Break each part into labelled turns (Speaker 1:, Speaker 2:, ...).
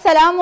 Speaker 1: अस्सलाम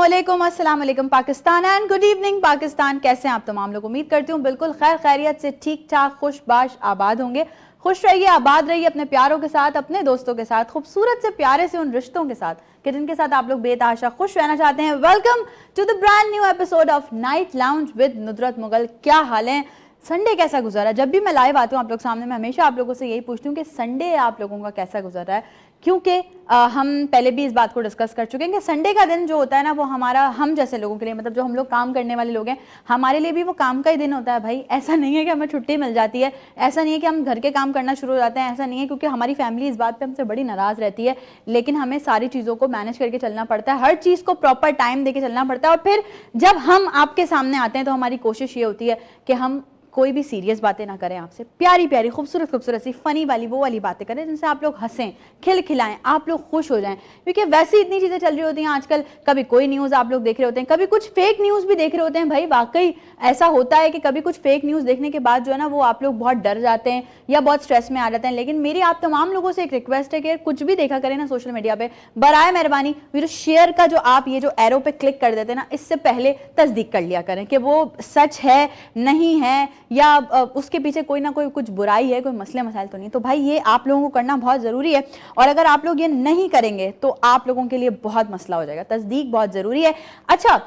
Speaker 1: वालेकुम Pakistan and good evening Pakistan. कैसे हैं आप तमाम लोग? उम्मीद करती हूँ बिल्कुल खैर खैरियत से ठीक ठाक खुशबाश आबाद होंगे। खुश रहिए, आबाद रहिए अपने प्यारों के साथ, अपने दोस्तों के साथ, खूबसूरत से प्यारे से उन रिश्तों के साथ कि जिनके साथ आप लोग बेतहाशा खुश रहना चाहते हैं। Welcome to the brand new episode of night lounge with Nudrat Mughal. क्या हाल है? संडे कैसा गुजरा? जब भी मैं लाइव आती हूँ आप लोग सामने, मैं हमेशा आप लोगों से यही पूछती हूँ कि संडे आप लोगों का कैसा गुजर रहा है, क्योंकि हम पहले भी इस बात को डिस्कस कर चुके हैं कि संडे का दिन जो होता है ना, वो हमारा हम जैसे लोगों के लिए, मतलब जो हम लोग काम करने वाले लोग हैं, हमारे लिए भी वो काम का ही दिन होता है भाई। ऐसा नहीं है कि हमें छुट्टी मिल जाती है, ऐसा नहीं है कि हम घर के काम करना शुरू हो जाते हैं, ऐसा नहीं है, क्योंकि हमारी फैमिली इस बात पर हमसे बड़ी नाराज़ रहती है। लेकिन हमें सारी चीज़ों को मैनेज करके चलना पड़ता है, हर चीज़ को प्रॉपर टाइम देके चलना पड़ता है। और फिर जब हम आपके सामने आते हैं तो हमारी कोशिश ये होती है कि हम कोई भी सीरियस बातें ना करें, आपसे प्यारी प्यारी खूबसूरत खूबसूरत सी फनी वाली वो वाली बातें करें जिनसे आप लोग हंसें, खिलखिलाएं, आप लोग खुश हो जाएं। क्योंकि वैसे इतनी चीज़ें चल रही होती हैं आजकल, कभी कोई न्यूज़ आप लोग देख रहे होते हैं, कभी कुछ फेक न्यूज़ भी देख रहे होते हैं। भाई वाकई ऐसा होता है कि कभी कुछ फेक न्यूज़ देखने के बाद जो है ना, वो आप लोग बहुत डर जाते हैं या बहुत स्ट्रेस में आ जाते हैं। लेकिन मेरी आप तमाम लोगों से एक रिक्वेस्ट है कि कुछ भी देखा करें ना सोशल मीडिया पर, बराए मेहरबानी वीडियो शेयर का जो आप ये जो एरो पे क्लिक कर देते हैं ना, इससे पहले तस्दीक कर लिया करें कि वो सच है नहीं है, या उसके पीछे कोई ना कोई कुछ बुराई है, कोई मसले मसाइल तो नहीं। तो भाई ये आप लोगों को करना बहुत ज़रूरी है, और अगर आप लोग ये नहीं करेंगे तो आप लोगों के लिए बहुत मसला हो जाएगा। तस्दीक बहुत ज़रूरी है। अच्छा,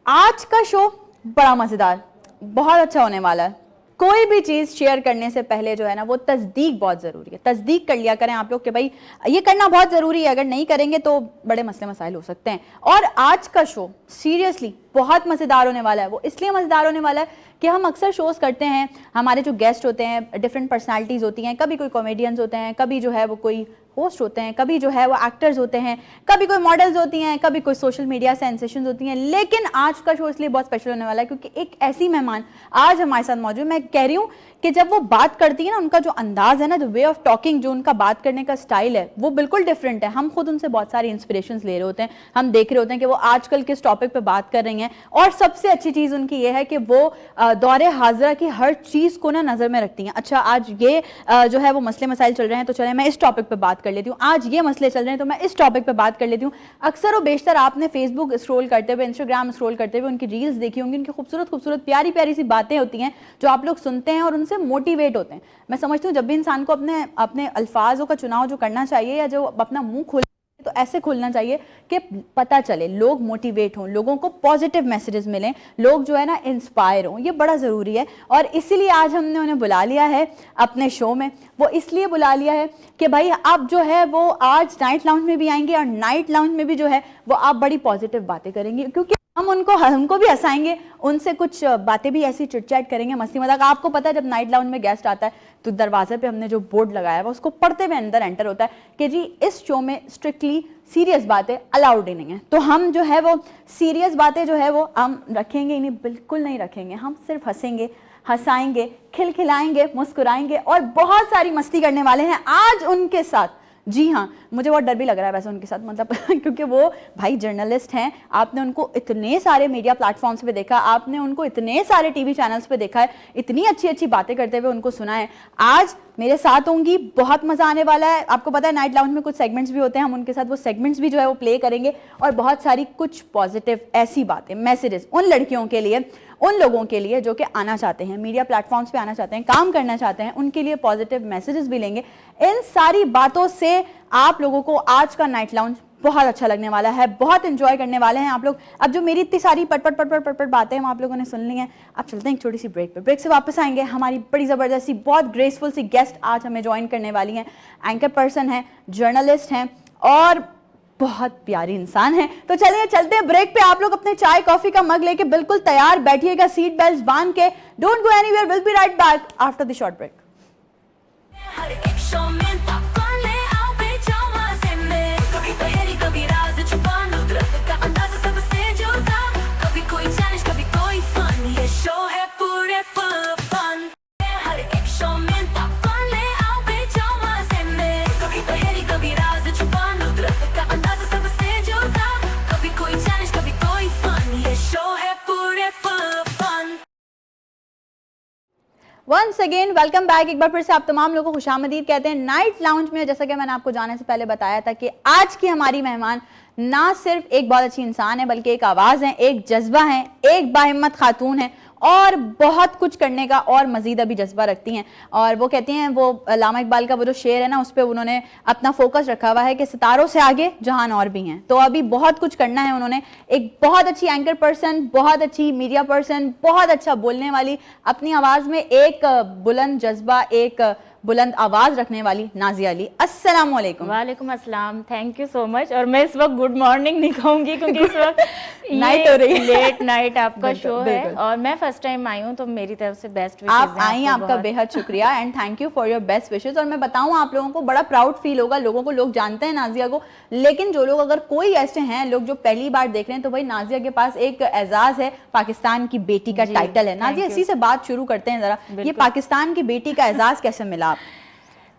Speaker 1: आज का शो बड़ा मज़ेदार, बहुत अच्छा होने वाला है। कोई भी चीज़ शेयर करने से पहले जो है ना, वो तस्दीक बहुत ज़रूरी है। तस्दीक कर लिया करें आप लोग कि भाई ये करना बहुत ज़रूरी है, अगर नहीं करेंगे तो बड़े मसले मसाइल हो सकते हैं। और आज का शो सीरियसली बहुत मज़ेदार होने वाला है। वो इसलिए मज़ेदार होने वाला है कि हम अक्सर शोज़ करते हैं, हमारे जो गेस्ट होते हैं डिफरेंट पर्सनालिटीज़ होती हैं, कभी कोई कॉमेडियंस होते हैं, कभी जो है वो कोई होस्ट होते हैं, कभी जो है वो एक्टर्स होते हैं, कभी कोई मॉडल्स होती हैं, कभी कोई सोशल मीडिया सेंसेशंस होती हैं। लेकिन आज का शो इसलिए बहुत स्पेशल होने वाला है क्योंकि एक ऐसी मेहमान आज हमारे साथ मौजूद। मैं कह रही हूँ कि जब वो बात करती है ना, उनका जो अंदाज़ है ना, द वे ऑफ टॉकिंग, जो उनका बात करने का स्टाइल है, वो बिल्कुल डिफरेंट है। हम खुद उनसे बहुत सारी इंस्पिरेशंस ले रहे होते हैं, हम देख रहे होते हैं कि वो आजकल किस टॉपिक पे बात कर रही हैं। और सबसे अच्छी चीज़ उनकी ये है कि वो दौरे हाजरा की हर चीज़ को ना नज़र में रखती हैं। अच्छा, आज ये जो है वो मसले मसाइल चल रहे हैं तो चले मैं इस टॉपिक पे बात कर लेती हूँ, आज ये मसले चल रहे हैं तो मैं इस टॉपिक पे बात कर लेती हूँ। अक्सर और बेशतर आपने फेसबुक स्क्रॉल करते हुए, इंस्टाग्राम स्क्रॉल करते हुए उनकी रील्स देखी होंगी। उनकी खूबसूरत खूबसूरत प्यारी प्यारी सी बातें होती हैं जो आप लोग सुनते हैं और उनसे मोटिवेट होते हैं। मैं समझती हूँ जब भी इंसान को अपने अपने अल्फाजों का चुनाव जो करना चाहिए, या जो अपना मुंह खोल तो ऐसे खोलना चाहिए कि पता चले, लोग मोटिवेट हों, लोगों को पॉजिटिव मैसेजेस मिलें, लोग जो है ना इंस्पायर हों। ये बड़ा ज़रूरी है और इसीलिए आज हमने उन्हें बुला लिया है अपने शो में। वो इसलिए बुला लिया है कि भाई आप जो है वो आज नाइट लाउंज में भी आएंगे, और नाइट लाउंज में भी जो है वो आप बड़ी पॉजिटिव बातें करेंगे, क्योंकि हमको भी हंसाएंगे, उनसे कुछ बातें भी ऐसी चिटचैट करेंगे, मस्ती मजाक। आपको पता है जब नाइट लाउंज में गेस्ट आता है तो दरवाजे पे हमने जो बोर्ड लगाया है उसको पढ़ते हुए अंदर एंटर होता है कि जी इस शो में स्ट्रिक्टली सीरियस बातें अलाउड ही नहीं है। तो हम जो है वो सीरियस बातें जो है वो हम रखेंगे ही नहीं, बिल्कुल नहीं रखेंगे। हम सिर्फ हंसेंगे, हंसाएंगे, खिलखिलाएंगे, मुस्कुराएंगे और बहुत सारी मस्ती करने वाले हैं आज उनके साथ। जी हाँ, मुझे बहुत डर भी लग रहा है वैसे उनके साथ, मतलब क्योंकि वो भाई जर्नलिस्ट हैं। आपने उनको इतने सारे मीडिया प्लेटफॉर्म्स पे देखा, आपने उनको इतने सारे टीवी चैनल्स पे देखा है, इतनी अच्छी अच्छी बातें करते हुए उनको सुना है। आज मेरे साथ होंगी, बहुत मज़ा आने वाला है। आपको पता है नाइट लाउंज में कुछ सेगमेंट्स भी होते हैं, हम उनके साथ वो सेगमेंट्स भी जो है वो प्ले करेंगे, और बहुत सारी कुछ पॉजिटिव ऐसी बातें, मैसेजेस उन लड़कियों के लिए, उन लोगों के लिए जो कि आना चाहते हैं, मीडिया प्लेटफॉर्म्स पे आना चाहते हैं, काम करना चाहते हैं, उनके लिए पॉजिटिव मैसेजेस भी लेंगे। इन सारी बातों से आप लोगों को आज का नाइट लाउंज बहुत अच्छा लगने वाला है, बहुत एंजॉय करने वाले हैं आप लोग। अब जो मेरी इतनी सारी पट पट बातें हम आप लोगों ने सुन ली हैं, अब चलते हैं एक छोटी सी ब्रेक पे। ब्रेक से वापस आएंगे, हमारी बड़ी ज़बरदस्त सी, बहुत ग्रेसफुल सी गेस्ट आज हमें ज्वाइन करने वाली हैं। एंकर पर्सन हैं, जर्नलिस्ट हैं और बहुत प्यारी इंसान है। तो चलिए चलते हैं ब्रेक पे। आप लोग अपने चाय कॉफी का मग लेके बिल्कुल तैयार बैठिएगा, सीट बेल्ट बांध के। Don't go anywhere, will be right back after the short break. Once again welcome back. एक बार फिर से आप तमाम लोगों को खुशामदीद कहते हैं नाइट लाउंज में। जैसा कि मैंने आपको जाने से पहले बताया था कि आज की हमारी मेहमान ना सिर्फ एक बहुत अच्छी इंसान है बल्कि एक आवाज़ है, एक जज्बा है, एक बाहिम्मत खातून है और बहुत कुछ करने का और मजीद अभी जज्बा रखती हैं। और वो कहती हैं, वो अल्लामा इकबाल का वो जो शेर है ना, उस पर उन्होंने अपना फोकस रखा हुआ है कि सितारों से आगे जहान और भी हैं। तो अभी बहुत कुछ करना है उन्होंने। एक बहुत अच्छी एंकर पर्सन, बहुत अच्छी मीडिया पर्सन, बहुत अच्छा बोलने वाली, अपनी आवाज़ में एक बुलंद जज्बा, एक बुलंद आवाज रखने वाली नाजिया अली। अस्सलाम वालेकुम।
Speaker 2: वालेकुम अस्सलाम, थैंक यू सो मच। और मैं इस वक्त गुड मॉर्निंग नहीं कहूंगी क्योंकि इस वक्त
Speaker 1: नाइट हो रही है,
Speaker 2: लेट नाइट आपका शो है और मैं फर्स्ट टाइम आई हूँ, तो मेरी तरफ से बेस्ट विशेस।
Speaker 1: आप आई, आपका बेहद शुक्रिया and thank you for your best wishes. और मैं बताऊं आप लोगों को बड़ा प्राउड फील होगा, लोगों को, लोग जानते हैं नाजिया को, लेकिन जो लोग अगर कोई ऐसे हैं लोग जो पहली बार देख रहे हैं, तो भाई नाजिया के पास एक एजाज है, पाकिस्तान की बेटी का टाइटल है। नाजिया, इसी से बात शुरू करते हैं जरा, ये पाकिस्तान की बेटी का एजाज कैसे मिला आप?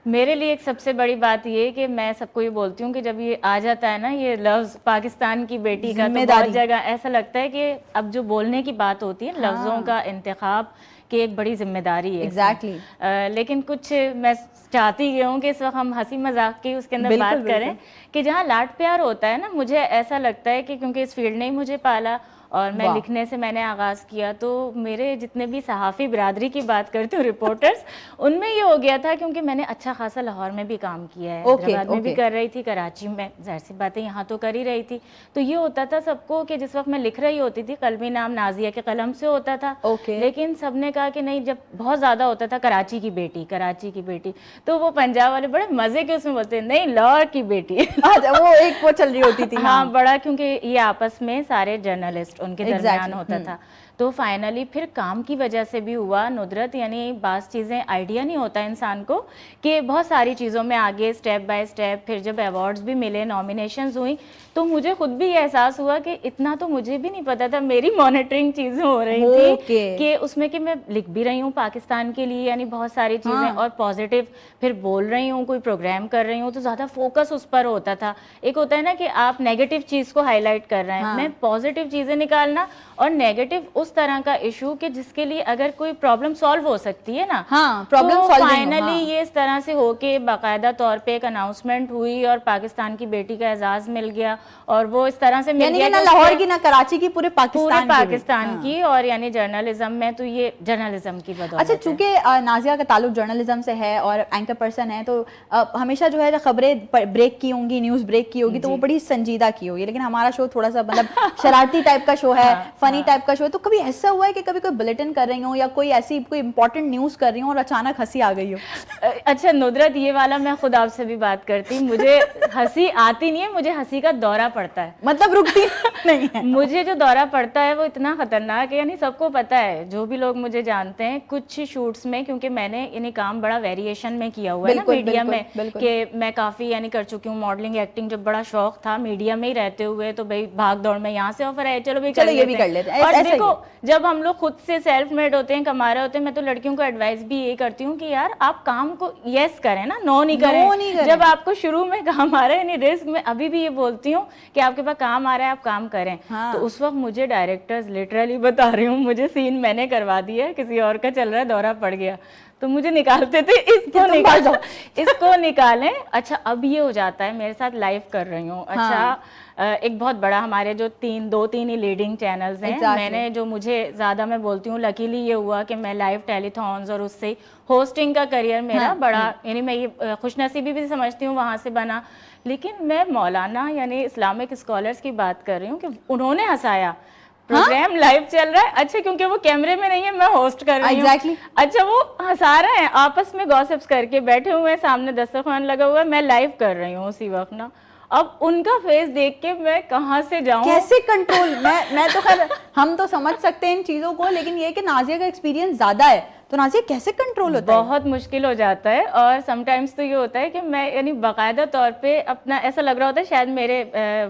Speaker 2: मेरे लिए एक सबसे बड़ी बात ये कि मैं सबको ये बोलती हूँ कि जब ये आ जाता है ना ये लफ्ज़ पाकिस्तान की बेटी का, तो बहुत जगह ऐसा लगता है कि अब जो बोलने की बात होती है, लफ्ज़ों का इंतखाब की एक बड़ी जिम्मेदारी है।
Speaker 1: एग्जैक्टली।
Speaker 2: लेकिन कुछ मैं चाहती ये हूँ कि इस वक्त हम हंसी मजाक की उसके अंदर बात करें कि जहाँ लाड प्यार होता है ना, मुझे ऐसा लगता है कि क्योंकि इस फील्ड ने ही मुझे पाला और मैं लिखने से मैंने आगाज़ किया, तो मेरे जितने भी सहाफ़ी बिरादरी की बात करती हूँ, रिपोर्टर्स, उनमें ये हो गया था क्योंकि मैंने अच्छा खासा लाहौर में भी काम किया है, हैदराबाद में भी कर रही थी, कराची में ज़ाहिर सी बातें यहाँ तो कर ही रही थी। तो ये होता था सबको कि जिस वक्त मैं लिख रही होती थी, कलमी नाम नाजिया के कलम से होता था, लेकिन सबने कहा कि नहीं, जब बहुत ज़्यादा होता था कराची की बेटी, कराची की बेटी, तो वो पंजाब वाले बड़े मज़े के उसमें बोलते नहीं, लाहौर की बेटी।
Speaker 1: वो एक वो चल रही होती थी।
Speaker 2: हाँ, बड़ा, क्योंकि ये आपस में सारे जर्नलिस्ट उनके दरमियान होता था। तो फाइनली फिर काम की वजह से भी हुआ नुदरत, यानी बास चीज़ें आइडिया नहीं होता इंसान को कि बहुत सारी चीज़ों में आगे स्टेप बाय स्टेप, फिर जब अवार्ड्स भी मिले, नॉमिनेशंस हुई, तो मुझे खुद भी ये एहसास हुआ कि इतना तो मुझे भी नहीं पता था, मेरी मॉनिटरिंग चीज़ें हो रही थी कि उसमें कि मैं लिख भी रही हूँ पाकिस्तान के लिए, यानी बहुत सारी चीज़ें और पॉजिटिव, फिर बोल रही हूँ, कोई प्रोग्राम कर रही हूँ, तो ज़्यादा फोकस उस पर होता था। एक होता है ना कि आप नेगेटिव चीज़ को हाईलाइट कर रहे हैं, मैं पॉजिटिव चीज़ें निकालना और नेगेटिव उस तरह का इशू कि जिसके लिए अगर कोई प्रॉब्लम सॉल्व हो सकती है ना,
Speaker 1: प्रॉब्लम
Speaker 2: तो फाइनली ये इस तरह से हो के बाकायदा तौर पे एक अनाउंसमेंट हुई और पाकिस्तान की बेटी का एजाज मिल गया। और वो इस तरह से मिल गया
Speaker 1: ना लाहौर की ना कराची की, पूरे पाकिस्तान
Speaker 2: की। और यानी जर्नलिज्म में तो ये जर्नलिज्म की बदौलत।
Speaker 1: अच्छा, चूंकि नाजिया का ताल्लुक जर्नलिज्म से है और एंकर पर्सन है, तो हमेशा जो है खबरें ब्रेक की होंगी, न्यूज़ ब्रेक की होगी, तो वो बड़ी संजीदा की होगी। लेकिन हमारा शो थोड़ा सा मतलब शरारती टाइप का शो है, फनी टाइप का शो है। तो कभी ऐसा हुआ है कि कभी कोई बुलेटिन कर रही हो या कोई ऐसी कोई इंपॉर्टेंट न्यूज़ कर रही हूँ और अचानक हंसी आ गई हो?
Speaker 2: अच्छा नुदरत, ये वाला मैं खुद आपसे भी बात करती, मुझे हंसी आती नहीं है, मुझे हंसी का दौरा पड़ता है,
Speaker 1: मतलब रुकती नहीं है।
Speaker 2: मुझे जो दौरा पड़ता है वो इतना खतरनाक है, यानी सबको पता है, जो भी लोग मुझे जानते हैं, कुछ शूट्स में, क्योंकि मैंने यानी काम बड़ा वेरिएशन में किया हुआ है ना मीडिया में, कि मैं काफ़ी यानी कर चुकी हूँ मॉडलिंग, एक्टिंग, जब बड़ा शौक था मीडिया में ही रहते हुए, तो भाई भाग दौड़ में यहाँ से ऑफर आए, चलो भाई ये भी कर लेते हैं। और देखो, जब हम लोग खुद से सेल्फ मेड होते हैं, कमा रहे होते हैं, मैं तो लड़कियों को एडवाइस भी ये करती हूँ कि यार आप काम को यस करें ना, नो नहीं करें। जब आपको शुरू में काम आ रहा है, यानी रिस्क में, अभी भी ये बोलती हूँ कि आपके पास काम आ रहा है, आप काम करें। तो उस वक्त मुझे डायरेक्टर्स, लिटरली बता रही हूँ, मुझे सीन मैंने करवा दिया है, किसी और का चल रहा है, दौरा पड़ गया, तो मुझे निकालते थे, इसको निकाल जाओ, इसको निकालें। अच्छा, अब ये हो जाता है, मेरे साथ लाइव कर रही हूँ। अच्छा, एक बहुत बड़ा, हमारे जो दो तीन ही लीडिंग चैनल्स हैं, मैंने जो, मुझे ज़्यादा मैं बोलती हूँ, लकीली ये हुआ कि मैं लाइव टेलीथॉन्स और उससे होस्टिंग का करियर मेरा बड़ा, यानी मैं ये खुशनसीबी भी समझती हूँ वहाँ से बना। लेकिन मैं मौलाना यानी इस्लामिक स्कॉलर्स की बात कर रही हूँ कि उन्होंने हंसाया, प्रोग्राम लाइव चल रहा है, अच्छा क्योंकि वो कैमरे में नहीं है, मैं होस्ट कर रही हूँ, अच्छा वो हंसा रहे हैं, आपस में गॉसिप्स करके बैठे हुए हैं, सामने दस्तरखान लगा हुआ है, मैं लाइव कर रही हूँ उसी वक्त ना। अब उनका फेस देख के मैं कहाँ से जाऊँ,
Speaker 1: कैसे कंट्रोल, मैं तो खैर हम तो समझ सकते हैं इन चीज़ों को, लेकिन ये कि नाजिया का एक्सपीरियंस ज़्यादा है, तो नाजिया कैसे कंट्रोल होता है?
Speaker 2: बहुत मुश्किल हो जाता है। और समटाइम्स तो ये होता है कि मैं यानी बाकायदा तौर पे अपना ऐसा लग रहा होता है शायद मेरे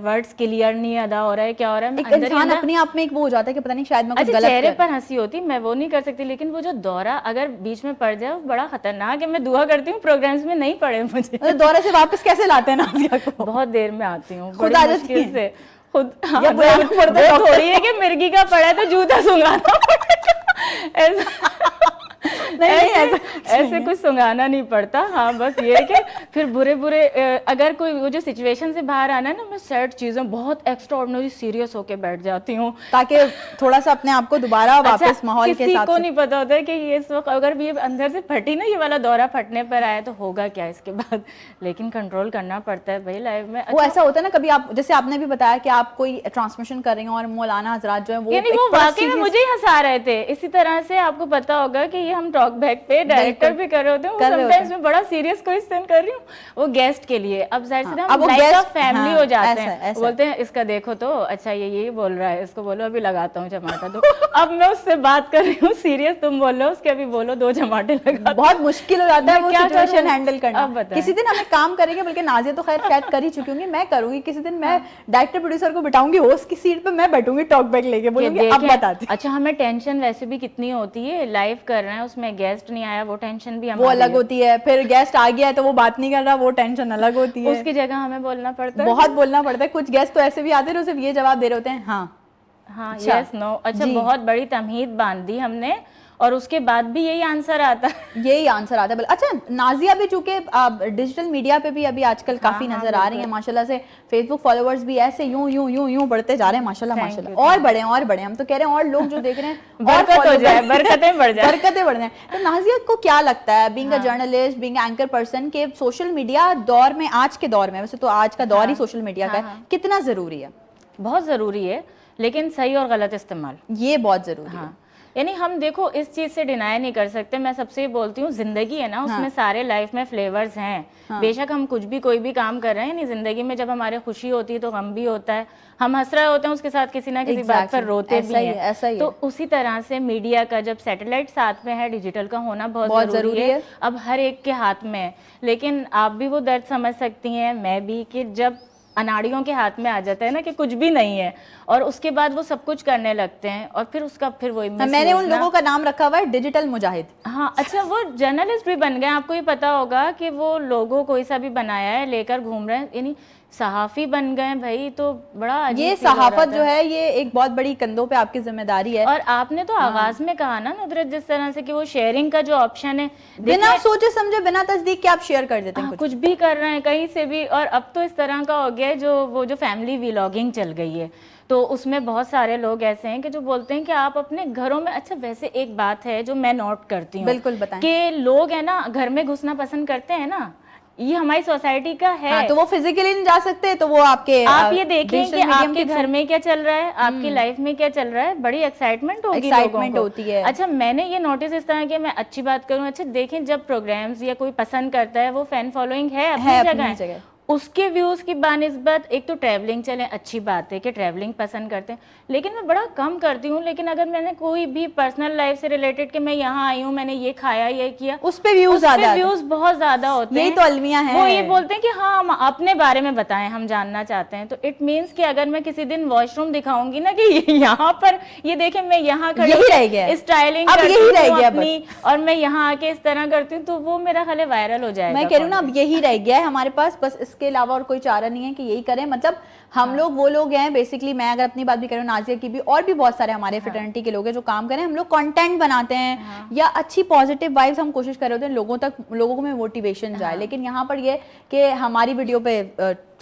Speaker 2: वर्ड्स क्लियर नहीं अदा हो रहा है, क्या हो रहा है,
Speaker 1: एक इंसान अपने आप में एक वो हो जाता है कि पता नहीं शायद मैं कुछ गलत
Speaker 2: चेहरे पर हंसी होती, मैं वो नहीं कर सकती, लेकिन वो जो दौरा अगर बीच में पड़ जाए वो बड़ा खतरनाक है। मैं दुआ करती हूँ प्रोग्राम्स में नहीं पड़े मुझे।
Speaker 1: दौरे से वापस कैसे लाते हैं नाजिया को?
Speaker 2: बहुत देर में आती हूँ,
Speaker 1: खुद आ जाती है
Speaker 2: खुद, थोड़ी है कि मिर्गी का पड़ा है तो जूता सुंघाना ऐसा ऐसे कुछ सुंगाना नहीं पड़ता। हाँ बस ये कि फिर बुरे बुरे अगर कोई वो जो सिचुएशन से बाहर आना है ना, मैं सैड चीजें बहुत एक्स्ट्रा ऑर्डिनरी सीरियस होके बैठ जाती हूँ
Speaker 1: ताकि थोड़ा सा अपने आप को दोबारा वापस माहौल के साथ।
Speaker 2: किसी को नहीं पता होता है कि ये इस वक्त अगर भी अंदर से फटी ना, ये वाला दौरा फटने पर आया तो होगा क्या इसके बाद, लेकिन कंट्रोल करना पड़ता है भाई लाइफ में।
Speaker 1: वो ऐसा होता है ना कभी आप, जैसे आपने भी बताया कि आप कोई ट्रांसमिशन कर रही हैं और मौलाना हजरात जो है वो
Speaker 2: वाकई में मुझे ही हंसा रहे थे। इसी तरह से आपको पता होगा कि ये हम टॉक बैक पे डायरेक्टर भी कर रहे होते हैं, समटाइम्स मैं बड़ा सीरियस क्वेश्चन कर रही हूँ वो गेस्ट के लिए। अब जाहिर सी हम लाइक अ फैमिली हो जाते हैं, बोलते हैं इसका देखो तो अच्छा ये बोल रहा है, इसको बोलो अभी लगाता हूँ टमाटर दो। अब मैं उससे बात कर रही हूँ सीरियस, तुम बोल रहे हो उसके अभी बोलो 2 टमाटर लगा।
Speaker 1: बहुत मुश्किल हो जाता है वो सिचुएशन हैंडल करना। किसी दिन हमें काम करेंगे, बल्कि नाज़िया तो खैर शायद कर ही चुकी होंगी, मैं करूंगी किसी दिन, मैं डायरेक्टर प्रोड्यूसर को बिठाऊंगी होस्ट की सीट पे, मैं बैठूंगी टॉक बैक लेके, बोलूंगी अब बताती।
Speaker 2: अच्छा हमें टेंशन वैसे भी कितनी होती है, लाइव कर रहे हैं उसमें गेस्ट नहीं आया, वो टेंशन भी
Speaker 1: वो अलग होती है, फिर गेस्ट आ गया है तो वो बात नहीं कर रहा, वो टेंशन अलग होती है,
Speaker 2: उसकी जगह हमें बोलना पड़ता है,
Speaker 1: बहुत बोलना पड़ता है। कुछ गेस्ट तो ऐसे भी आते हैं सिर्फ ये जवाब दे रहे होते हैं हाँ
Speaker 2: यस नो। अच्छा बहुत बड़ी तमहीद बांध दी हमने और उसके बाद भी यही आंसर आता है,
Speaker 1: यही आंसर आता है। अच्छा नाज़िया भी चूंकि डिजिटल मीडिया पे भी अभी आजकल काफी नजर आ रही है माशाल्लाह से, फेसबुक फॉलोअर्स भी ऐसे यूं बढ़ते जा रहे हैं माशाल्लाह माशाल्लाह, और बढ़े हम तो कह रहे हैं, और लोग जो देख रहे हैं
Speaker 2: बरकत हो जाए, बरकतें बढ़ जाए।
Speaker 1: तो नाज़िया को क्या लगता है being a journalist, being anchor person, के सोशल मीडिया दौर में, आज के दौर में, वैसे तो आज का दौर ही सोशल मीडिया का है, कितना जरूरी है?
Speaker 2: बहुत जरूरी है, लेकिन सही और गलत इस्तेमाल
Speaker 1: ये बहुत जरूरी है।
Speaker 2: यानी हम देखो इस चीज से डिनाई नहीं कर सकते, मैं सबसे बोलती हूँ जिंदगी है ना, उसमें सारे लाइफ में फ्लेवर्स हैं। बेशक हम कुछ भी कोई भी काम कर रहे हैं, नहीं जिंदगी में जब हमारे खुशी होती है तो गम भी होता है, हम हंस रहे होते हैं उसके साथ किसी ना किसी बात पर रोते भी हैं। तो उसी तरह से मीडिया का जब सैटेलाइट साथ में है, डिजिटल का होना बहुत जरूरी है, अब हर एक के हाथ में है। लेकिन आप भी वो दर्द समझ सकती हैं, मैं भी, कि जब अनाड़ियों के हाथ में आ जाता है ना कि कुछ भी नहीं है और उसके बाद वो सब कुछ करने लगते हैं और फिर वही
Speaker 1: मैंने उन लोगों का नाम रखा हुआ है डिजिटल मुजाहिद।
Speaker 2: हाँ अच्छा वो जर्नलिस्ट भी बन गए, आपको ये पता होगा कि वो लोगो कोई सा भी बनाया है लेकर घूम रहे हैं, यानी सहाफी बन गए भाई। तो बड़ा
Speaker 1: ये सहाफत जो है ये एक बहुत बड़ी कंधों पे आपकी जिम्मेदारी है।
Speaker 2: और आपने तो आगाज में कहा ना नुदरत, जिस तरह से कि वो शेयरिंग का जो ऑप्शन है,
Speaker 1: बिना सोचे समझे बिना तस्दीक के आप शेयर कर देते हैं,
Speaker 2: कुछ भी कर रहे हैं कहीं से भी। और अब तो इस तरह का हो गया है जो फैमिली व्लॉगिंग चल गई है, तो उसमें बहुत सारे लोग ऐसे हैं कि जो बोलते हैं कि आप अपने घरों में, अच्छा वैसे एक बात है जो मैं नोट करती हूँ,
Speaker 1: बिल्कुल बताएं, कि
Speaker 2: लोग है ना घर में घुसना पसंद करते हैं ना, ये हमारी सोसाइटी का है।
Speaker 1: तो वो फिजिकली नहीं जा सकते, तो वो आप
Speaker 2: ये देखें कि आपके घर में क्या चल रहा है, आपकी लाइफ में क्या चल रहा है, बड़ी एक्साइटमेंट
Speaker 1: होती है।
Speaker 2: अच्छा मैंने ये नोटिस इस तरह के, मैं अच्छी बात करूं, अच्छा देखें जब प्रोग्राम्स या कोई पसंद करता है, वो फैन फॉलोइंग है अपनी जगह, उसके व्यूज की बानिस्बत एक तो ट्रैवलिंग चले, अच्छी बात है कि ट्रैवलिंग पसंद करते हैं, लेकिन मैं बड़ा कम करती हूँ। लेकिन अगर मैंने कोई भी पर्सनल लाइफ से रिलेटेड कि मैं यहाँ आई हूँ, मैंने ये खाया, ये किया,
Speaker 1: उस पे व्यूज
Speaker 2: बहुत ज्यादा होते हैं।
Speaker 1: यही तो अलमिया है,
Speaker 2: वो ये बोलते हैं कि हाँ हम अपने बारे में बताएं, हम जानना चाहते हैं। तो इट मीन्स कि अगर मैं किसी दिन वॉशरूम दिखाऊंगी ना कि यहाँ पर ये देखें मैं यहाँ खड़ी स्टाइलिंग अपनी और मैं यहाँ आके इस तरह करती हूँ, तो वो मेरा ख्याल वायरल हो जाएगा।
Speaker 1: मैं कह रही हूँ ना अब यही रह गया है हमारे पास, बस इसके अलावा और कोई चारा नहीं है कि यही करें। मतलब हम लोग वो लोग हैं बेसिकली, मैं अगर अपनी बात भी करूँ, नाज़िया की भी, और भी बहुत सारे हमारे फ्रेटर्निटी के लोग हैं जो काम करें, हम लोग कंटेंट बनाते हैं या अच्छी पॉजिटिव वाइब्स हम कोशिश कर रहे होते हैं लोगों को में मोटिवेशन जाए। लेकिन यहाँ पर ये कि हमारी वीडियो पे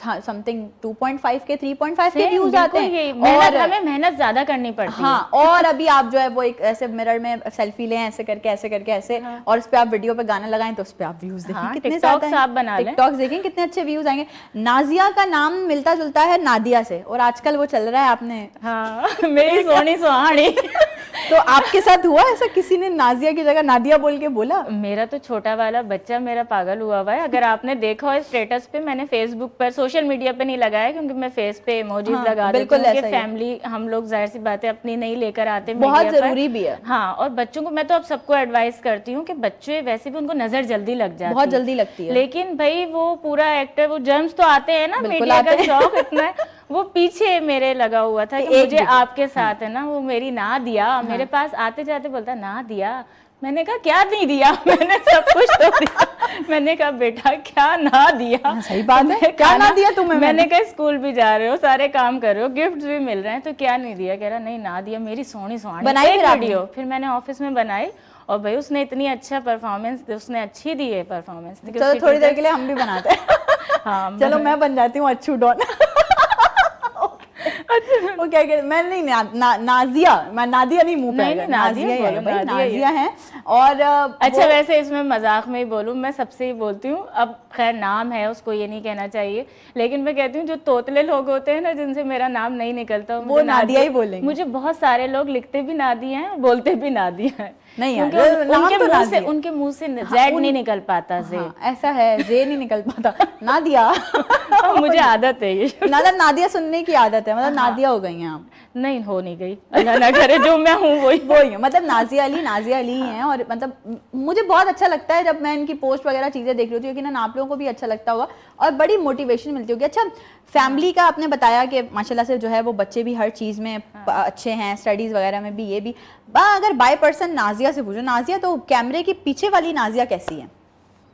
Speaker 1: समथिंग 2.5 के 3.5 के व्यूज आते हैं,
Speaker 2: और हमें मेहनत ज्यादा करनी पड़ती है।
Speaker 1: और अभी आप जो है वो एक ऐसे मिरर में सेल्फी लें, ऐसे करके और उस पे आप वीडियो पे गाना लगाएं तो उस पे आप व्यूज देखें कितने ज्यादा हैं, टिकटॉक्स देखें कितने अच्छे व्यूज आएंगे। नाज़िया का नाम मिलता जुलता है नादिया से, और आजकल वो चल रहा है आपने
Speaker 2: मेरी सोनी सुहानी
Speaker 1: तो आपके साथ हुआ ऐसा, किसी ने नाज़िया की जगह नादिया बोल के बोला?
Speaker 2: मेरा तो छोटा वाला बच्चा मेरा पागल हुआ है। अगर आपने देखा हो स्टेटस पे, मैंने फेसबुक पर, सोशल मीडिया पे नहीं लगाया क्योंकि मैं फेस पे इमोजीज लगा देती हूँ कि फैमिली हम लोग जाहिर सी बातें अपनी नहीं लेकर आते,
Speaker 1: बहुत जरूरी भी है।
Speaker 2: हाँ, और बच्चों को मैं तो अब सबको एडवाइस करती हूँ कि बच्चे वैसे भी उनको नजर जल्दी लग जाती है,
Speaker 1: बहुत जल्दी लगती है,
Speaker 2: लेकिन भाई वो पूरा एक्टर, वो जर्म्स तो आते हैं ना, मीडिया का शौक इतना है। वो पीछे मेरे लगा हुआ था कि मुझे आपके साथ है ना, वो मेरी नादिया मेरे पास आते जाते बोलता नादिया मैंने कहा क्या नहीं दिया, मैंने सब कुछ तो दिया। मैंने कहा बेटा क्या ना दिया।
Speaker 1: सही बात है, क्या ना दिया तुम्हें?
Speaker 2: मैंने कहा स्कूल भी जा रहे हो, सारे काम कर रहे हो, गिफ्ट्स भी मिल रहे हैं, तो क्या नहीं दिया? कह रहा नहीं ना दिया। मेरी सोनी
Speaker 1: बनाई
Speaker 2: वीडियो फिर मैंने ऑफिस में बनाई, और भाई उसने इतनी अच्छा परफॉर्मेंस, उसने अच्छी दी है परफॉर्मेंस।
Speaker 1: चलो थोड़ी देर के लिए हम भी बनाते हैं।
Speaker 2: हाँ
Speaker 1: चलो मैं बन जाती हूँ अच्छू डॉन। वो क्या कहते, मैं नहीं नाजिया, मैं नादिया नहीं मुंह पे आएगा, नाजिया ही है भाई, नाजिया है। और
Speaker 2: अच्छा वैसे इसमें मजाक में ही बोलूं, मैं सबसे ही बोलती हूँ, अब खैर नाम है उसको ये नहीं कहना चाहिए, लेकिन मैं कहती हूँ जो तोतले लोग होते हैं ना जिनसे मेरा नाम नहीं निकलता,
Speaker 1: वो नादिया ही बोलेंगे।
Speaker 2: मुझे बहुत सारे लोग लिखते भी नादिया हैं, बोलते भी नादिया है।
Speaker 1: नहीं यार,
Speaker 2: उनके मुंह से जेड नहीं निकल पाता, जे
Speaker 1: ऐसा है, जे नहीं निकल पाता, नादिया।
Speaker 2: मुझे आदत है ये,
Speaker 1: नादिया सुनने की आदत है, मतलब नादिया हो गई हैं आप?
Speaker 2: नहीं हो नहीं गई, अल्लाह ना करे, जो मैं हूँ वही
Speaker 1: है, मतलब नाजिया अली ही हैं। और मतलब मुझे बहुत अच्छा लगता है जब मैं इनकी पोस्ट वगैरह चीजें देख रही होती हूँ, कि ना आप लोगों को भी अच्छा लगता होगा और बड़ी मोटिवेशन मिलती होगी। अच्छा फैमिली का आपने बताया कि माशाल्लाह से जो है वो बच्चे भी हर चीज में अच्छे हैं, स्टडीज वगैरह में भी, ये भी। अगर बाय पर्सन नाजिया से पूछो, नाजिया तो कैमरे के पीछे वाली नाजिया कैसी है?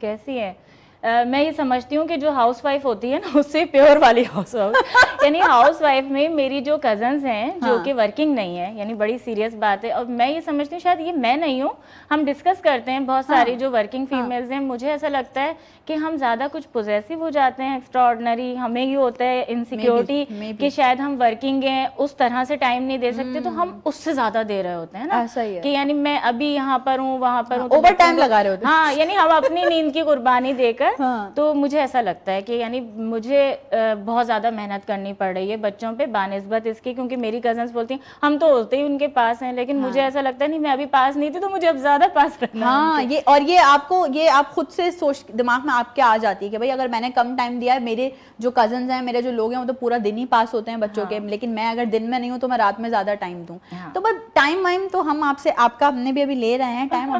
Speaker 2: कैसी है? मैं ये समझती हूँ कि जो हाउसवाइफ होती है ना, उससे प्योर वाली हाउसवाइफ। यानी हाउसवाइफ में मेरी जो कजन्स हैं जो कि वर्किंग नहीं है, यानी बड़ी सीरियस बात है। और मैं ये समझती हूँ, शायद ये मैं नहीं हूँ, हम डिस्कस करते हैं बहुत सारी जो वर्किंग फीमेल्स हैं, मुझे ऐसा लगता है कि हम ज़्यादा कुछ पोजेसिव हो जाते हैं, एक्स्ट्राऑर्डिनरी, हमें ये होता है इनसिक्योरिटी कि शायद हम वर्किंग हैं, उस तरह से टाइम नहीं दे सकते, तो हम उससे ज़्यादा दे रहे होते हैं ना।
Speaker 1: ऐसा ही है
Speaker 2: कि यानी मैं अभी यहाँ पर हूँ, वहाँ पर हूँ,
Speaker 1: ओवर टाइम लगा रहे होते हैं।
Speaker 2: हाँ, यानी हम अपनी नींद की कुर्बानी देकर। तो मुझे ऐसा लगता है कि यानी मुझे बहुत ज़्यादा मेहनत करनी पड़ रही है बच्चों पे, बानिस्बत इसकी, क्योंकि मेरी कजन्स बोलती हैं हम तो होते ही उनके पास हैं, लेकिन मुझे ऐसा लगता है नहीं, मैं अभी पास नहीं थी तो मुझे अब ज़्यादा पास रहना।
Speaker 1: हाँ, ये आप खुद से सोच, दिमाग में आपके आ जाती है कि भाई अगर मैंने कम टाइम दिया है, मेरे जो कजन्स हैं, मेरे जो लोग हैं, वो तो पूरा दिन ही पास होते हैं बच्चों के, लेकिन मैं अगर दिन में नहीं हूँ तो मैं रात में ज़्यादा टाइम दूँ। तो बस टाइम वाइम तो हम आपका हमने भी अभी ले रहे हैं टाइम,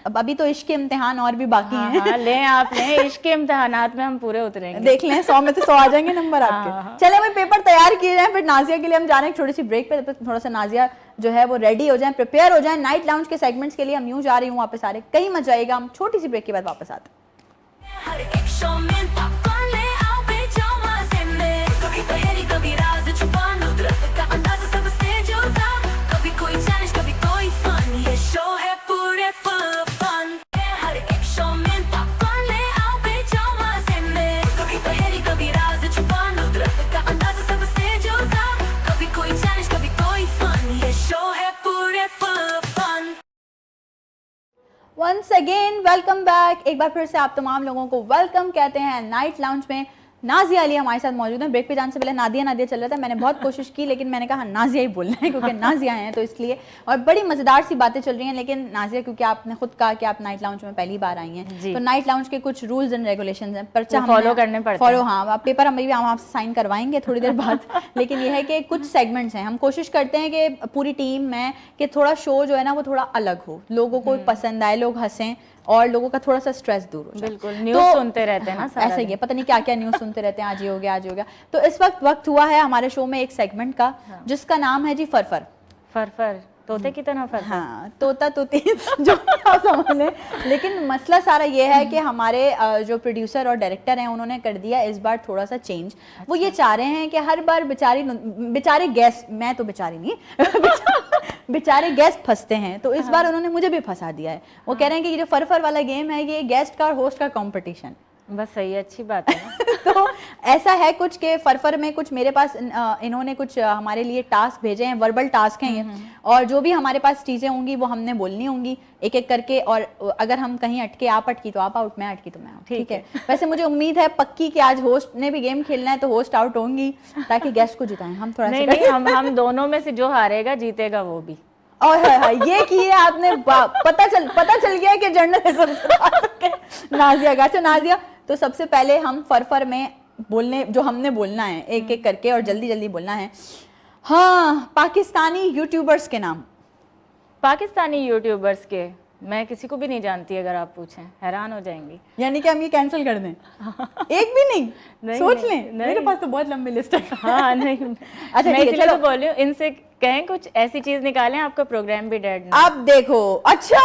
Speaker 1: अभी तो इश्क के इम्तिहान और भी बाकी हैं।
Speaker 2: लें आप लें, इश्क के इम्तिहानात में हम पूरे उतरेंगे,
Speaker 1: देख लें 100 में से 100 आ जाएंगे नंबर आपके। चले हमें पेपर तैयार किए जाएं, फिर नाजिया के लिए हम जा रहे हैं छोटी सी ब्रेक पे, थोड़ा सा नाजिया जो है वो रेडी हो जाए, प्रिपेयर हो जाए नाइट लाउंज के सेगमेंट्स के लिए। हम यूं जा रही हूँ वापस आ रहे, कहीं मत जाएगा, हम छोटी सी ब्रेक के बाद वापस आते हैं। वंस अगेन वेलकम बैक, एक बार फिर से आप तमाम लोगों को वेलकम कहते हैं नाइट लाउंज में। नाजिया अली हमारे साथ मौजूद है। ब्रेक पे जाने से पहले नादिया चल रहा था, मैंने बहुत कोशिश की लेकिन मैंने कहा नाजिया ही बोलना है क्योंकि नाजिया हैं तो इसलिए, और बड़ी मजेदार सी बातें चल रही हैं। लेकिन नाजिया, क्योंकि आपने खुद कहा कि आप नाइट लाउंज में पहली बार आई हैं, तो नाइट लाउंज के कुछ रूल्स एंड रेगुलेशंस हैं, पर्चा
Speaker 2: फॉलो करने पड़ते हैं।
Speaker 1: हाँ, पेपर हम आपसे साइन करवाएंगे थोड़ी देर बाद। लेकिन यह है कि कुछ सेगमेंट्स हैं, हम कोशिश करते हैं कि पूरी टीम में कि थोड़ा शो जो है ना वो थोड़ा अलग हो, लोगों को पसंद आए, लोग हंसें और लोगों का थोड़ा सा स्ट्रेस दूर हो जाए।
Speaker 2: बिल्कुल, न्यूज़ सुनते रहते हैं ना सारा
Speaker 1: ऐसा ही है, पता नहीं क्या क्या न्यूज़ सुनते रहते हैं, आज ये हो गया आज हो गया। तो इस वक्त हुआ है हमारे शो में एक सेगमेंट का जिसका नाम है जी फरफर।
Speaker 2: फरफर तोते की तरह फरफर।
Speaker 1: हाँ, तोता तोती जो आप समझ लें। लेकिन मसला सारा ये है कि हमारे जो प्रोड्यूसर और डायरेक्टर हैं उन्होंने कर दिया इस बार थोड़ा सा चेंज। वो ये चाह रहे हैं कि हर बार बेचारे गेस्ट, मैं तो बेचारी नहीं बेचारे गेस्ट फंसते हैं, तो इस बार उन्होंने मुझे भी फंसा दिया है। वो कह रहे हैं कि ये जो फरफर वाला गेम है ये गेस्ट का और होस्ट का कंपटीशन।
Speaker 2: बस सही है, अच्छी बात है।
Speaker 1: तो ऐसा है कुछ के फरफर में कुछ मेरे पास इन्होंने कुछ हमारे लिए टास्क भेजे हैं, वर्बल टास्क हैं ये, और जो भी हमारे पास चीजें होंगी वो हमने बोलनी होंगी एक एक करके, और अगर हम कहीं अटके, आप अटकी तो आप आउट, मैं अटकी तो मैं आउट, ठीक है। वैसे मुझे उम्मीद है पक्की कि आज होस्ट ने भी गेम खेलना है तो होस्ट आउट होंगी ताकि गेस्ट को जिताएं हम थोड़ा।
Speaker 2: नहीं, हम दोनों में से जो हारेगा जीतेगा वो भी।
Speaker 1: और ये किए आपने, पता चल गया कि जर्नलिज्म नाजिया का। अच्छा नाजिया, तो सबसे पहले हम फरफर में बोलने, जो हमने बोलना है एक एक करके और जल्दी जल्दी बोलना है। हाँ, पाकिस्तानी यूट्यूबर्स के नाम।
Speaker 2: पाकिस्तानी यूट्यूबर्स के मैं किसी को भी नहीं जानती, अगर आप पूछें हैरान हो जाएंगी।
Speaker 1: यानी कि हम ये कैंसिल कर दें? एक भी नहीं,
Speaker 2: नहीं
Speaker 1: सोच
Speaker 2: नहीं,
Speaker 1: लें।
Speaker 2: नहीं।
Speaker 1: मेरे पास तो बहुत लंबी लिस्ट है।
Speaker 2: हाँ नहीं,
Speaker 1: अच्छा
Speaker 2: मैं
Speaker 1: ठीक है,
Speaker 2: इसलिए
Speaker 1: चलो
Speaker 2: तो बोल रही हूँ, इनसे कहें कुछ ऐसी चीज निकालें आपका प्रोग्राम भी डेड ना।
Speaker 1: आप देखो। अच्छा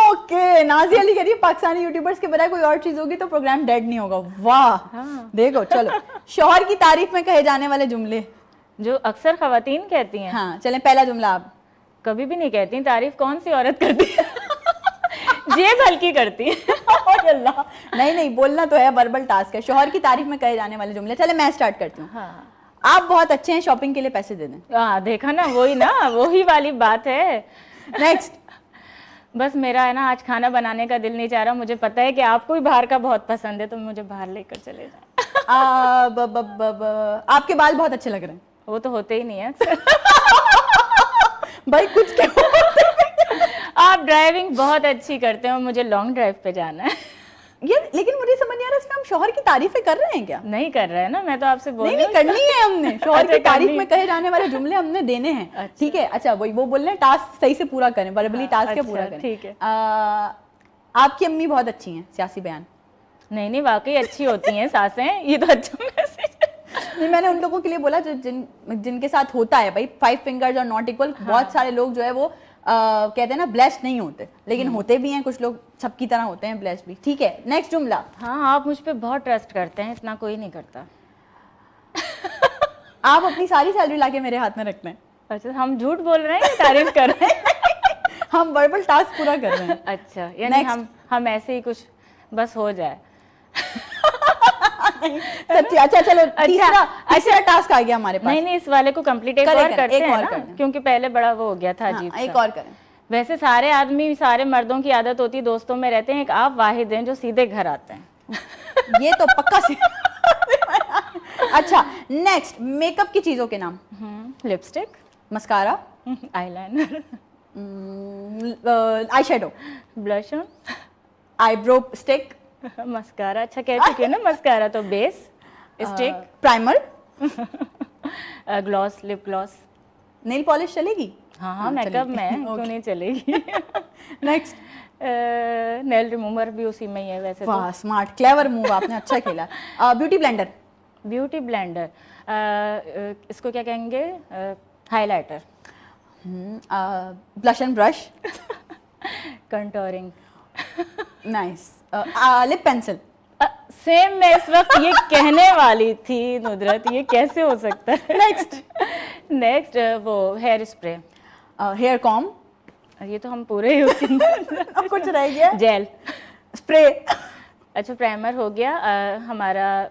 Speaker 1: ओके, नाज़िया अली कह रही है पाकिस्तानी यूट्यूबर्स के बजाय कोई और चीज होगी तो प्रोग्राम डेड नहीं होगा। वाह
Speaker 2: हाँ।
Speaker 1: देखो चलो, शौहर की तारीफ में कहे जाने वाले जुमले।
Speaker 2: जो अक्सर खवातीन कहती हैं।
Speaker 1: हाँ चलें, पहला जुमला आप।
Speaker 2: कभी भी नहीं कहती, तारीफ कौन सी औरत करती है? जेब हल्की करती है।
Speaker 1: ओए अल्लाह, नहीं नहीं, बोलना तो है, वर्बल टास्क है। शौहर की तारीफ में कहे जाने वाले जुमले। चले मैं स्टार्ट करती हूँ।
Speaker 2: हाँ
Speaker 1: आप बहुत अच्छे हैं, शॉपिंग के लिए पैसे दे दें।
Speaker 2: हाँ, देखा ना, वही वाली बात है।
Speaker 1: नेक्स्ट।
Speaker 2: बस मेरा है ना, आज खाना बनाने का दिल नहीं चाह रहा, मुझे पता है कि आपको भी बाहर का बहुत पसंद है, तो मुझे बाहर लेकर चले जाए।
Speaker 1: आपके बाल बहुत अच्छे लग रहे हैं।
Speaker 2: वो तो होते ही नहीं है।
Speaker 1: भाई कुछ क्या।
Speaker 2: आप ड्राइविंग बहुत अच्छी करते हो, मुझे लॉन्ग ड्राइव पे जाना है।
Speaker 1: ये लेकिन मुझे समझ नहीं आ रहा, इसमें हम शौहर की तारीफें कर रहे हैं क्या?
Speaker 2: नहीं कर रहे हैं ना, मैं तो आपसे बोल
Speaker 1: नहीं
Speaker 2: रही
Speaker 1: नहीं, करनी है हमने। शौहर
Speaker 2: अच्छा,
Speaker 1: की तारीफ
Speaker 2: करनी
Speaker 1: में कहे जाने वाले जुमले हमने देने हैं।
Speaker 2: अच्छा।
Speaker 1: ठीक है, अच्छा वही वो बोल रहे हैं, टास्क सही से पूरा करें, वर्बली टास्क के
Speaker 2: अच्छा,
Speaker 1: पूरा करें।
Speaker 2: ठीक है।
Speaker 1: आपकी अम्मी बहुत अच्छी हैं, सियासी बयान।
Speaker 2: नहीं नहीं, वाकई अच्छी होती हैं सासें, ये तो अच्छा मैसेज है।
Speaker 1: नहीं, मैंने उन लोगों के लिए बोला जो जिनके साथ होता है भाई, 5 फिंगर्स और नॉट इक्वल। बहुत सारे लोग जो है वो कहते हैं ना ब्लेस्ड नहीं होते, लेकिन होते भी हैं कुछ लोग, सबकी तरह होते हैं ब्लेस्ड भी। ठीक है, नेक्स्ट जुमला।
Speaker 2: हाँ, आप मुझ पे बहुत ट्रस्ट करते हैं, इतना कोई नहीं करता।
Speaker 1: आप अपनी सारी सैलरी लाके मेरे हाथ में रखते हैं।
Speaker 2: अच्छा, हम झूठ बोल रहे हैं, तारीफ कर रहे हैं?
Speaker 1: हम वर्बल टास्क पूरा कर रहे हैं।
Speaker 2: अच्छा, यानी हम ऐसे ही कुछ बस हो जाए।
Speaker 1: सच्ची। अच्छा चलो, तीसरा टास्क आ गया हमारे पास।
Speaker 2: नहीं नहीं, इस वाले को कंप्लीट एक और करते हैं ना, क्योंकि पहले बड़ा वो हो गया था अजीब सा।
Speaker 1: एक और करें।
Speaker 2: वैसे सारे आदमी, सारे मर्दों की आदत होती है दोस्तों में रहते हैं, एक आप वाहिद हैं जो सीधे घर आते हैं।
Speaker 1: ये तो पक्का सी। अच्छा नेक्स्ट, मेकअप की चीजों के नाम।
Speaker 2: Lipstick,
Speaker 1: mascara,
Speaker 2: eyeliner,
Speaker 1: eye shadow,
Speaker 2: blush on,
Speaker 1: eyebrow stick,
Speaker 2: mascara. अच्छा कह चुकी है ना, मस्कारा तो base, stick,
Speaker 1: primer,
Speaker 2: gloss, lip gloss,
Speaker 1: nail polish चलेगी?
Speaker 2: हाँ मेकअप में क्यों नहीं चलेगी।
Speaker 1: नेक्स्ट,
Speaker 2: नेल रिमूवर भी उसी में ही है वैसे।
Speaker 1: वाह स्मार्ट, क्लेवर मूव आपने, अच्छा खेला। Beauty blender.
Speaker 2: ब्यूटी ब्लेंडर, इसको क्या कहेंगे? Highlighter,
Speaker 1: blush and brush,
Speaker 2: contouring,
Speaker 1: nice. Lip pencil.
Speaker 2: Same, मैं इस वक्त ये कहने वाली थी नुदरत, ये कैसे हो सकता है। नेक्स्ट वो हेयर स्प्रे,
Speaker 1: हेयर कॉम।
Speaker 2: ये तो हम पूरे यूज
Speaker 1: अब कुछ रह गया?
Speaker 2: Jail,
Speaker 1: spray.
Speaker 2: अच्छा प्राइमर हो गया। हमारा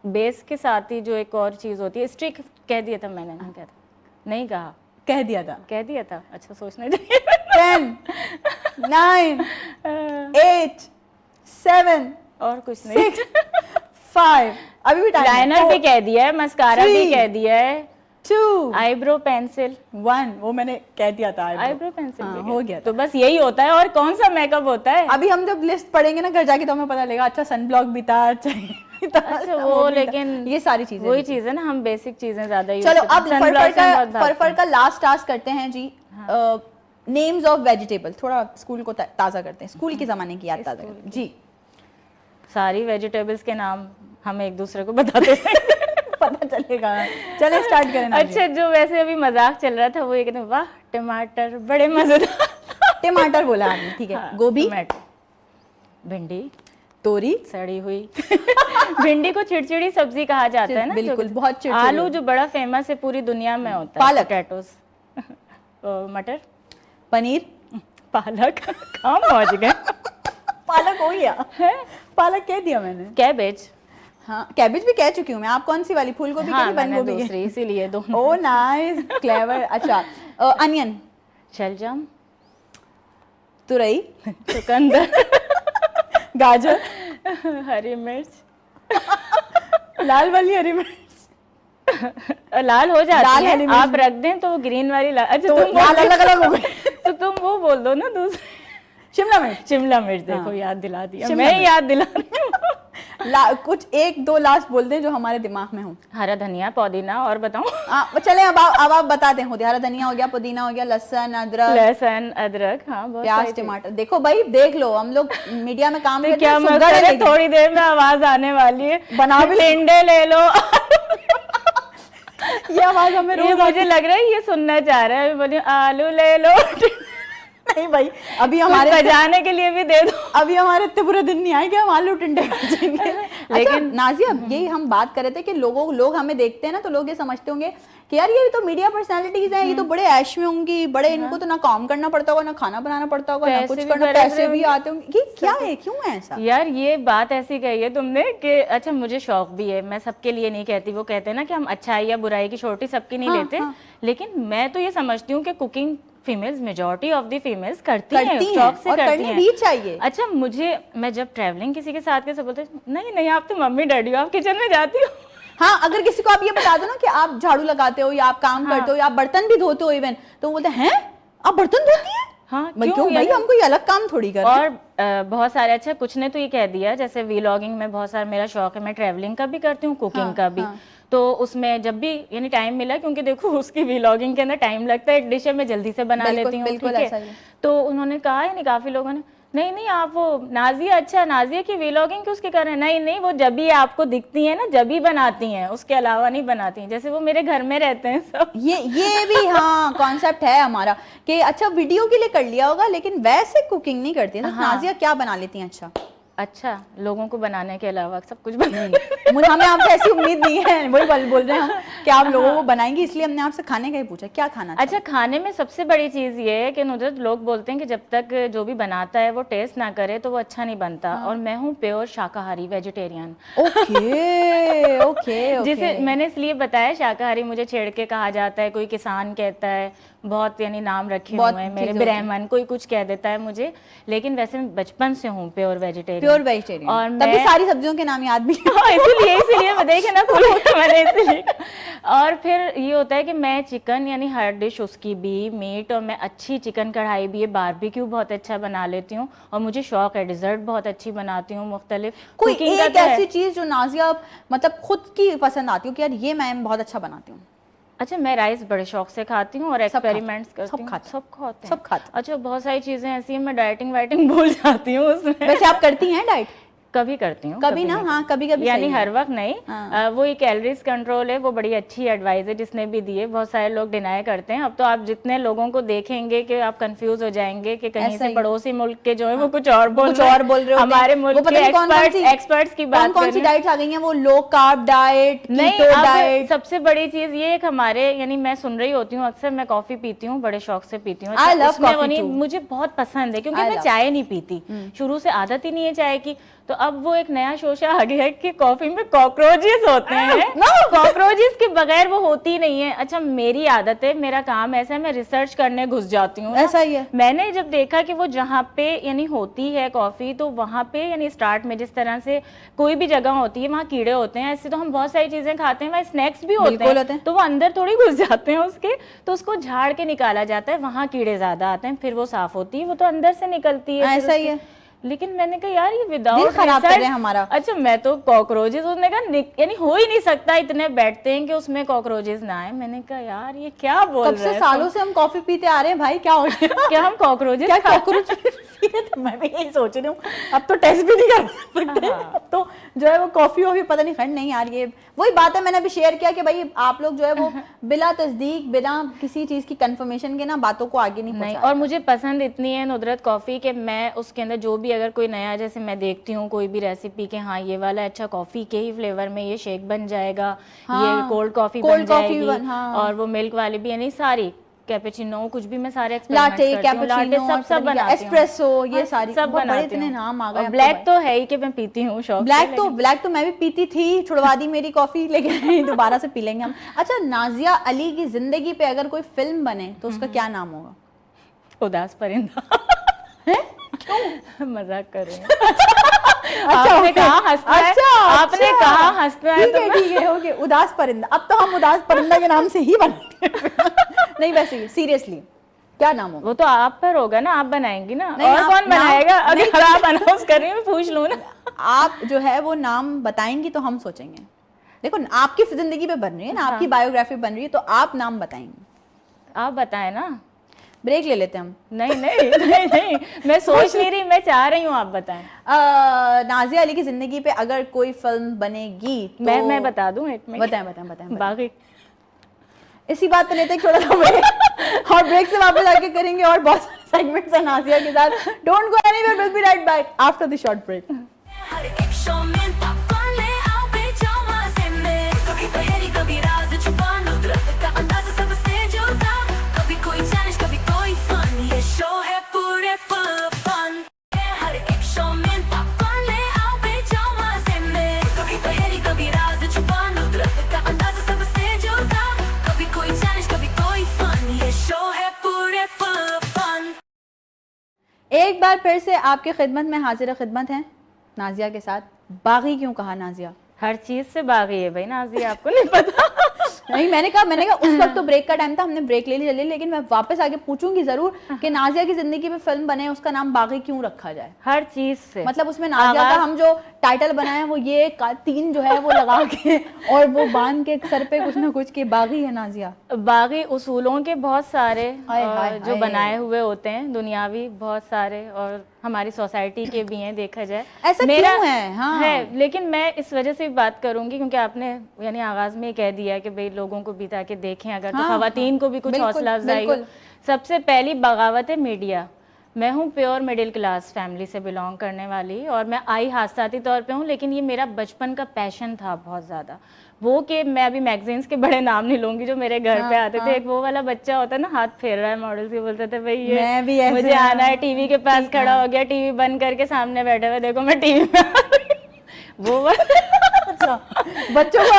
Speaker 2: बेस के साथ ही जो एक और चीज होती है, स्टिक कह दिया था मैंने, नहीं कहा था? नहीं कहा,
Speaker 1: कह दिया था।
Speaker 2: अच्छा सोचना चाहिए।
Speaker 1: 10 9 8 7
Speaker 2: और कुछ नहीं।
Speaker 1: 6 5, अभी भी टाइम है।
Speaker 2: लाइनर भी कह दिया है, मस्कारा भी कह दिया है,
Speaker 1: 2
Speaker 2: आईब्रो पेंसिल
Speaker 1: 1, वो मैंने कह दिया था।
Speaker 2: आईब्रो पेंसिल
Speaker 1: हाँ, हो गया था।
Speaker 2: तो बस यही होता है, और कौन सा मेकअप होता है?
Speaker 1: अभी हम जब लिस्ट पढ़ेंगे ना घर जाके तो हमें पता लगेगा। अच्छा सन ब्लॉक भी था,
Speaker 2: अच्छा वो, लेकिन
Speaker 1: ये सारी चीजें
Speaker 2: वही चीज है ना, हम बेसिक चीजें ज्यादा यूज
Speaker 1: चलो
Speaker 2: करते हैं।
Speaker 1: अब फरफर का लास्ट टास्क करते हैं जी। नेम्स ऑफ वेजिटेबल, थोड़ा स्कूल को ताजा करते हैं, स्कूल के जमाने की याद ताजा करते हैं जी।
Speaker 2: सारी वेजिटेबल्स के नाम हम एक दूसरे को बताते हैं।
Speaker 1: पता चलेगा। चले स्टार्ट करें ना।
Speaker 2: अच्छा, जो वैसे अभी मजाक चल रहा था वो ये कहते हैं, वाह टमाटर बड़े मजेदार।
Speaker 1: टमाटर बोला आपने, ठीक है।
Speaker 2: हाँ,
Speaker 1: गोभी,
Speaker 2: भिंडी,
Speaker 1: तोरी,
Speaker 2: सड़ी हुई। भिंडी को चिड़चिड़ी सब्जी कहा जाता है ना,
Speaker 1: बिल्कुल, बहुत चिड़चिड़ी।
Speaker 2: आलू जो बड़ा फेमस है पूरी दुनिया में होता है,
Speaker 1: पालक,
Speaker 2: पोटैटोस, मटर,
Speaker 1: पनीर,
Speaker 2: पालक। कहाँ पहुंच गए?
Speaker 1: पालक हो गया, पालक कह दिया मैंने।
Speaker 2: कैबेज,
Speaker 1: हाँ कैबेज भी कह चुकी हूँ मैं। आप कौन सी वाली, फूल गोभी
Speaker 2: हाँ,
Speaker 1: की बंद गोभी?
Speaker 2: दूसरी, इसीलिए दोनों।
Speaker 1: Oh nice, clever. अच्छा अनियन,
Speaker 2: शलजम,
Speaker 1: तुरई,
Speaker 2: चुकंदर,
Speaker 1: गाजर,
Speaker 2: हरी मिर्च,
Speaker 1: लाल वाली हरी मिर्च।
Speaker 2: लाल हो जाती है,
Speaker 1: हरी
Speaker 2: आप रख दें तो ग्रीन वाली लाल। अच्छा
Speaker 1: तो
Speaker 2: तुम
Speaker 1: लाल अलग अलग हो गए।
Speaker 2: तो तुम वो बोल दो ना दूसरी।
Speaker 1: शिमला मिर्च।
Speaker 2: शिमला मिर्च, देखो
Speaker 1: हाँ।
Speaker 2: याद दिला दिया,
Speaker 1: शिमला
Speaker 2: मैं
Speaker 1: मिर्च।
Speaker 2: याद दिला रही हूँ।
Speaker 1: कुछ एक दो लास्ट बोल दे जो हमारे दिमाग में हो।
Speaker 2: हरा धनिया, पुदीना, और बताऊं?
Speaker 1: चले अब आप बताते हैं। हरा धनिया हो गया, पुदीना हो गया, लहसुन अदरक,
Speaker 2: हाँ,
Speaker 1: प्याज, टमाटर। देखो भाई, देख लो, हम लोग मीडिया में काम करते
Speaker 2: क्या
Speaker 1: हैं।
Speaker 2: थोड़ी देर में आवाज आने वाली है,
Speaker 1: बना भी
Speaker 2: टिंडे ले लो।
Speaker 1: ये आवाज हमें रोज
Speaker 2: मुझे लग रहा है ये सुनना चाह रहा है, बोलिए आलू ले लो।
Speaker 1: नहीं भाई, अभी हमारे
Speaker 2: बजाने के लिए भी दे दो।
Speaker 1: अभी हमारे इतने पूरे दिन नहीं आएंगे, हम आलू टिंडे बजाएंगे। लेकिन नाजिया, यही हम बात कर रहे थे कि लोग हमें देखते हैं ना, तो लोग ये समझते होंगे कि यार ये तो मीडिया पर्सनालिटीज हैं, ये तो बड़े ऐश में होंगी, बड़े इनको तो ना काम करना पड़ता होगा, ना खाना बनाना पड़ता होगा, ना कुछ करना, पैसे भी आते होंगे। ये क्या है, क्यों है ऐसा?
Speaker 2: यार ये बात ऐसी कही है तुमने कि अच्छा, मुझे शौक भी है, मैं सबके लिए नहीं कहती। वो कहते हैं ना कि हम अच्छाई या बुराई की छोटी सबकी नहीं लेते, लेकिन मैं तो ये समझती हूँ कि cooking females, majority of the females करती हैं, शौक से करती हैं,
Speaker 1: भी चाहिए।
Speaker 2: अच्छा, मैं जब ट्रैवलिंग किसी के साथ कैसे बोलते, नहीं आप तो मम्मी डैडी हो, आप किचन में जाती हो।
Speaker 1: हाँ, अगर किसी को आप ये बता दो ना कि आप झाड़ू लगाते हो या आप काम करते हो या आप बर्तन भी धोते हो इवन, तो वो बोलते हैं आप बर्तन धोती हैं?
Speaker 2: हाँ,
Speaker 1: क्यों भाई, हम कोई अलग काम थोड़ी कर रहे हैं।
Speaker 2: और बहुत सारे, अच्छा कुछ ने तो ये कह दिया, जैसे व्लॉगिंग में बहुत सारा मेरा शौक है, मैं ट्रैवलिंग का भी करती हूँ, कुकिंग का भी। तो उसमें जब भी यानी टाइम मिला, क्योंकि देखो उसकी व्लॉगिंग के अंदर टाइम लगता है, एक डिश है मैं जल्दी से बना लेती हूँ, ठीक है। तो उन्होंने कहा, यानी काफी लोगों ने, नहीं आप वो नाजिया, अच्छा नाजिया की व्लॉगिंग क्यों उसके कर रहे हैं? नहीं वो जब भी आपको दिखती है ना, जब ही बनाती हैं, उसके अलावा नहीं बनाती हैं। जैसे वो मेरे घर में रहते हैं सब।
Speaker 1: ये भी हाँ कॉन्सेप्ट है हमारा कि अच्छा वीडियो के लिए कर लिया होगा, लेकिन वैसे कुकिंग नहीं करती है। हाँ। नाजिया क्या बना लेती हैं?
Speaker 2: अच्छा, लोगों को बनाने के अलावा सब कुछ बनाएंगे।
Speaker 1: हमें आपसे ऐसी उम्मीद नहीं है, वही बोल रहे हैं हम कि आप लोगों को बनाएंगी, इसलिए हमने आपसे खाने का ही पूछा, क्या खाना?
Speaker 2: अच्छा, खाने में सबसे बड़ी चीज ये है कि नुजरत, लोग बोलते हैं कि जब तक जो भी बनाता है वो टेस्ट ना करे तो वो अच्छा नहीं बनता। हाँ। और मैं हूँ प्योर शाकाहारी, वेजिटेरियन। ओके। जिसे मैंने इसलिए बताया, शाकाहारी मुझे छेड़ के कहा जाता है, कोई किसान कहता है, बहुत यानी नाम रखे हुए हैं मेरे, ब्राह्मण, कोई कुछ कह देता है मुझे, लेकिन वैसे मैं बचपन से हूँ प्योर वेजिटेरियन। और तभी
Speaker 1: सारी सब्जियों के नाम याद भी
Speaker 2: इसीलिए मैं देखे ना मैंने इसलिए। और फिर ये होता है कि मैं चिकन, यानी हर डिश उसकी भी, मीट, और मैं अच्छी चिकन कढ़ाई भी है, बारबेक्यू बहुत अच्छा बना लेती हूँ, और मुझे शौक है डिजर्ट बहुत अच्छी बनाती हूँ, मुख्तलिफ।
Speaker 1: कोई एक ऐसी चीज जो नाजिया मतलब खुद की पसंद आती हो कि यार ये मैं बहुत अच्छा बनाती हूँ?
Speaker 2: अच्छा, मैं राइस बड़े शौक से खाती हूँ और एक्सपेरिमेंट्स करती हूँ।
Speaker 1: सब खाते।
Speaker 2: अच्छा, बहुत सारी चीजें ऐसी हैं, मैं डाइटिंग वाइटिंग भूल जाती हूँ उसमें।
Speaker 1: वैसे आप करती हैं डाइट?
Speaker 2: कभी करती हूँ,
Speaker 1: कभी ना, हाँ कभी
Speaker 2: यानी हर वक्त नहीं। हाँ। वो एक कैलोरीज कंट्रोल है, वो बड़ी अच्छी एडवाइस है जिसने भी दी है। बहुत सारे लोग डिनाई करते हैं। अब तो आप जितने लोगों को देखेंगे कि आप कंफ्यूज हो जाएंगे कि कहीं से पड़ोसी मुल्क के जो है वो कुछ और बोल रहे हो, हमारे मुल्क के एक्सपर्ट्स की बात।
Speaker 1: कौन सी डाइट आ गई है? वो low carb diet,
Speaker 2: keto diet. सबसे बड़ी चीज ये एक हमारे, यानी मैं सुन रही होती हूँ अक्सर, मैं कॉफी पीती हूँ, बड़े शौक से पीती हूँ।
Speaker 1: आई लव कॉफी,
Speaker 2: मुझे बहुत पसंद है, क्योंकि मैं चाय नहीं पीती, शुरू से आदत ही नहीं है चाय की। तो अब वो एक नया शोशा आ गया है कि कॉफी में कॉकरोचेस होते हैं। कॉकरोचेस के बगैर वो होती नहीं है। अच्छा, मेरी आदत है, मेरा काम ऐसा है, मैं रिसर्च करने घुस जाती हूँ।
Speaker 1: ऐसा ही है।
Speaker 2: मैंने जब देखा कि वो जहाँ पे यानी होती है कॉफी, तो वहाँ पे यानी स्टार्ट में जिस तरह से कोई भी जगह होती है वहाँ कीड़े होते हैं, ऐसे तो हम बहुत सारी चीजें खाते हैं, वहाँ स्नैक्स भी होते हैं, तो वो अंदर थोड़ी घुस जाते हैं उसके, तो उसको झाड़ के निकाला जाता है, वहाँ कीड़े ज्यादा आते हैं, फिर वो साफ होती है, वो तो अंदर से निकलती है।
Speaker 1: ऐसा ही है।
Speaker 2: लेकिन मैंने कहा यार ये विदाउट
Speaker 1: खराब कर रहे हैं हमारा।
Speaker 2: अच्छा, मैं तो कॉकरोचेस, उसने कहा यानी हो ही नहीं सकता, इतने बैठते हैं कि उसमें कॉकरोचेस ना आए। मैंने कहा यार ये क्या बोल रहे हैं?
Speaker 1: कब से सालों से हम कॉफी पीते आ रहे हैं भाई, क्या हो गया?
Speaker 2: क्या हम कॉकरोचेस?
Speaker 1: क्या कॉकरोच? मैं भी यही सोच रही हूँ, अब तो टेस्ट भी नहीं कर सकते। अब तो जो है वो कॉफी वॉफी पता नहीं, खैर नहीं यार, ये वही बात है, मैंने अभी शेयर किया कि भाई आप लोग जो है वो बिना तस्दीक, बिना किसी चीज की कंफर्मेशन के ना बातों को आगे नहीं पहुंचाते।
Speaker 2: और मुझे पसंद इतनी है नुदरत कॉफी के मैं उसके अंदर जो भी, अगर कोई नया, जैसे मैं देखती हूँ कोई भी रेसिपी के, हाँ ये वाला अच्छा कॉफी के ही फ्लेवर में ये शेक बन जाएगा, ये कोल्ड कॉफी बन जाएगी, और वो मिल्क वाली भी, यानी सारी कैपेचिनो कुछ भी मैं सारे
Speaker 1: लाटे, कैपेचिनो, सब बनाती हूँ, एस्प्रेसो, ये सारी सब बड़े इतने नाम आ गए।
Speaker 2: ब्लैक तो है ही कि मैं पीती हूँ शौक।
Speaker 1: ब्लैक तो मैं भी पीती थी, छुड़वा दी मेरी कॉफी, लेकिन दोबारा से पी लेंगे हम। अच्छा, नाजिया अली की जिंदगी पे अगर कोई फिल्म बने तो उसका क्या नाम होगा?
Speaker 2: उदास परिंदा। मजाक कर रहे हैं।
Speaker 1: आपने
Speaker 2: कहा हंसना है, आपने कहा हंसना है,
Speaker 1: ठीक है, ओके, उदास परिंदा। अब तो हम उदास परिंदा के नाम से ही बनाते हैं। नहीं वैसे सीरियसली क्या नाम होगा?
Speaker 2: वो तो आप पर होगा ना, आप बनाएंगी ना, और कौन बनाएगा? अगर आप अनाउंस कर रही हैं, मैं पूछ लूं ना।
Speaker 1: आप जो है वो नाम बताएंगी तो हम सोचेंगे। देखो आपकी जिंदगी पे बन रही है ना, आपकी बायोग्राफी बन रही है, तो आप नाम बताएंगी।
Speaker 2: आप बताएं ना।
Speaker 1: ब्रेक ले लेते हैं हम।
Speaker 2: नहीं नहीं नहीं नहीं, मैं सोच नहीं रही, मैं चाह रही हूँ आप बताएं।
Speaker 1: नाजिया अली की जिंदगी पे अगर कोई फिल्म बनेगी तो
Speaker 2: मैं बता दूं एक मिनट।
Speaker 1: बताएं बताएं बताएं।
Speaker 2: बागी।
Speaker 1: इसी बात पे लेते हैं थोड़ा सा ब्रेक और ब्रेक से वापस आके करेंगे और बहुत सारे सेगमेंट्स हैं नाजिया के साथ। Don't go anywhere, will be right back after the short break. एक बार फिर से आपके खिदमत में हाजिर खिदमत हैं नाजिया के साथ। बागी क्यों कहा नाजिया?
Speaker 2: हर चीज से बागी है भाई नाजिया, आपको नहीं पता?
Speaker 1: नहीं, मैंने कहा उस वक्त तो ब्रेक का टाइम था, हमने ब्रेक ले ली जल्दी, लेकिन मैं वापस आके पूछूंगी जरूर कि नाजिया की जिंदगी में फिल्म बने उसका नाम बागी क्यों रखा जाए?
Speaker 2: हर चीज से
Speaker 1: मतलब उसमें नाजिया का हम जो टाइटल बनाए हैं वो ये 3 जो है वो लगा के और वो बांध के सर पे कुछ ना कुछ के बागी है नाजिया।
Speaker 2: बागी उसूलों के बहुत सारे जो
Speaker 1: हाय।
Speaker 2: बनाए हुए होते हैं दुनियावी, बहुत सारे, और हमारी सोसाइटी के भी हैं देखा जाए।
Speaker 1: ऐसा क्यों है? हाँ
Speaker 2: है, लेकिन मैं इस वजह से भी बात करूंगी क्योंकि आपने यानी आगाज में कह दिया कि भाई लोगों को भी ताकि देखें अगर तो खवातीन को भी कुछ हौसला अफजाई हो। सबसे पहली बगावत है मीडिया। मैं हूँ प्योर मिडिल क्लास फैमिली से बिलोंग करने वाली और मैं आई हादसाती तौर पे हूँ, लेकिन ये मेरा बचपन का पैशन था बहुत ज़्यादा। वो कि मैं अभी मैगजीन्स के बड़े नाम नहीं लूंगी जो मेरे घर पे आते थे। एक वो वाला बच्चा होता है ना हाथ फेर रहा है मॉडल से, बोलते थे भाई ये मुझे आना है, टीवी के पास खड़ा हो गया, टीवी बंद करके सामने बैठे हुए देखो मैं टीवी में वो
Speaker 1: अच्छा, बच्चों को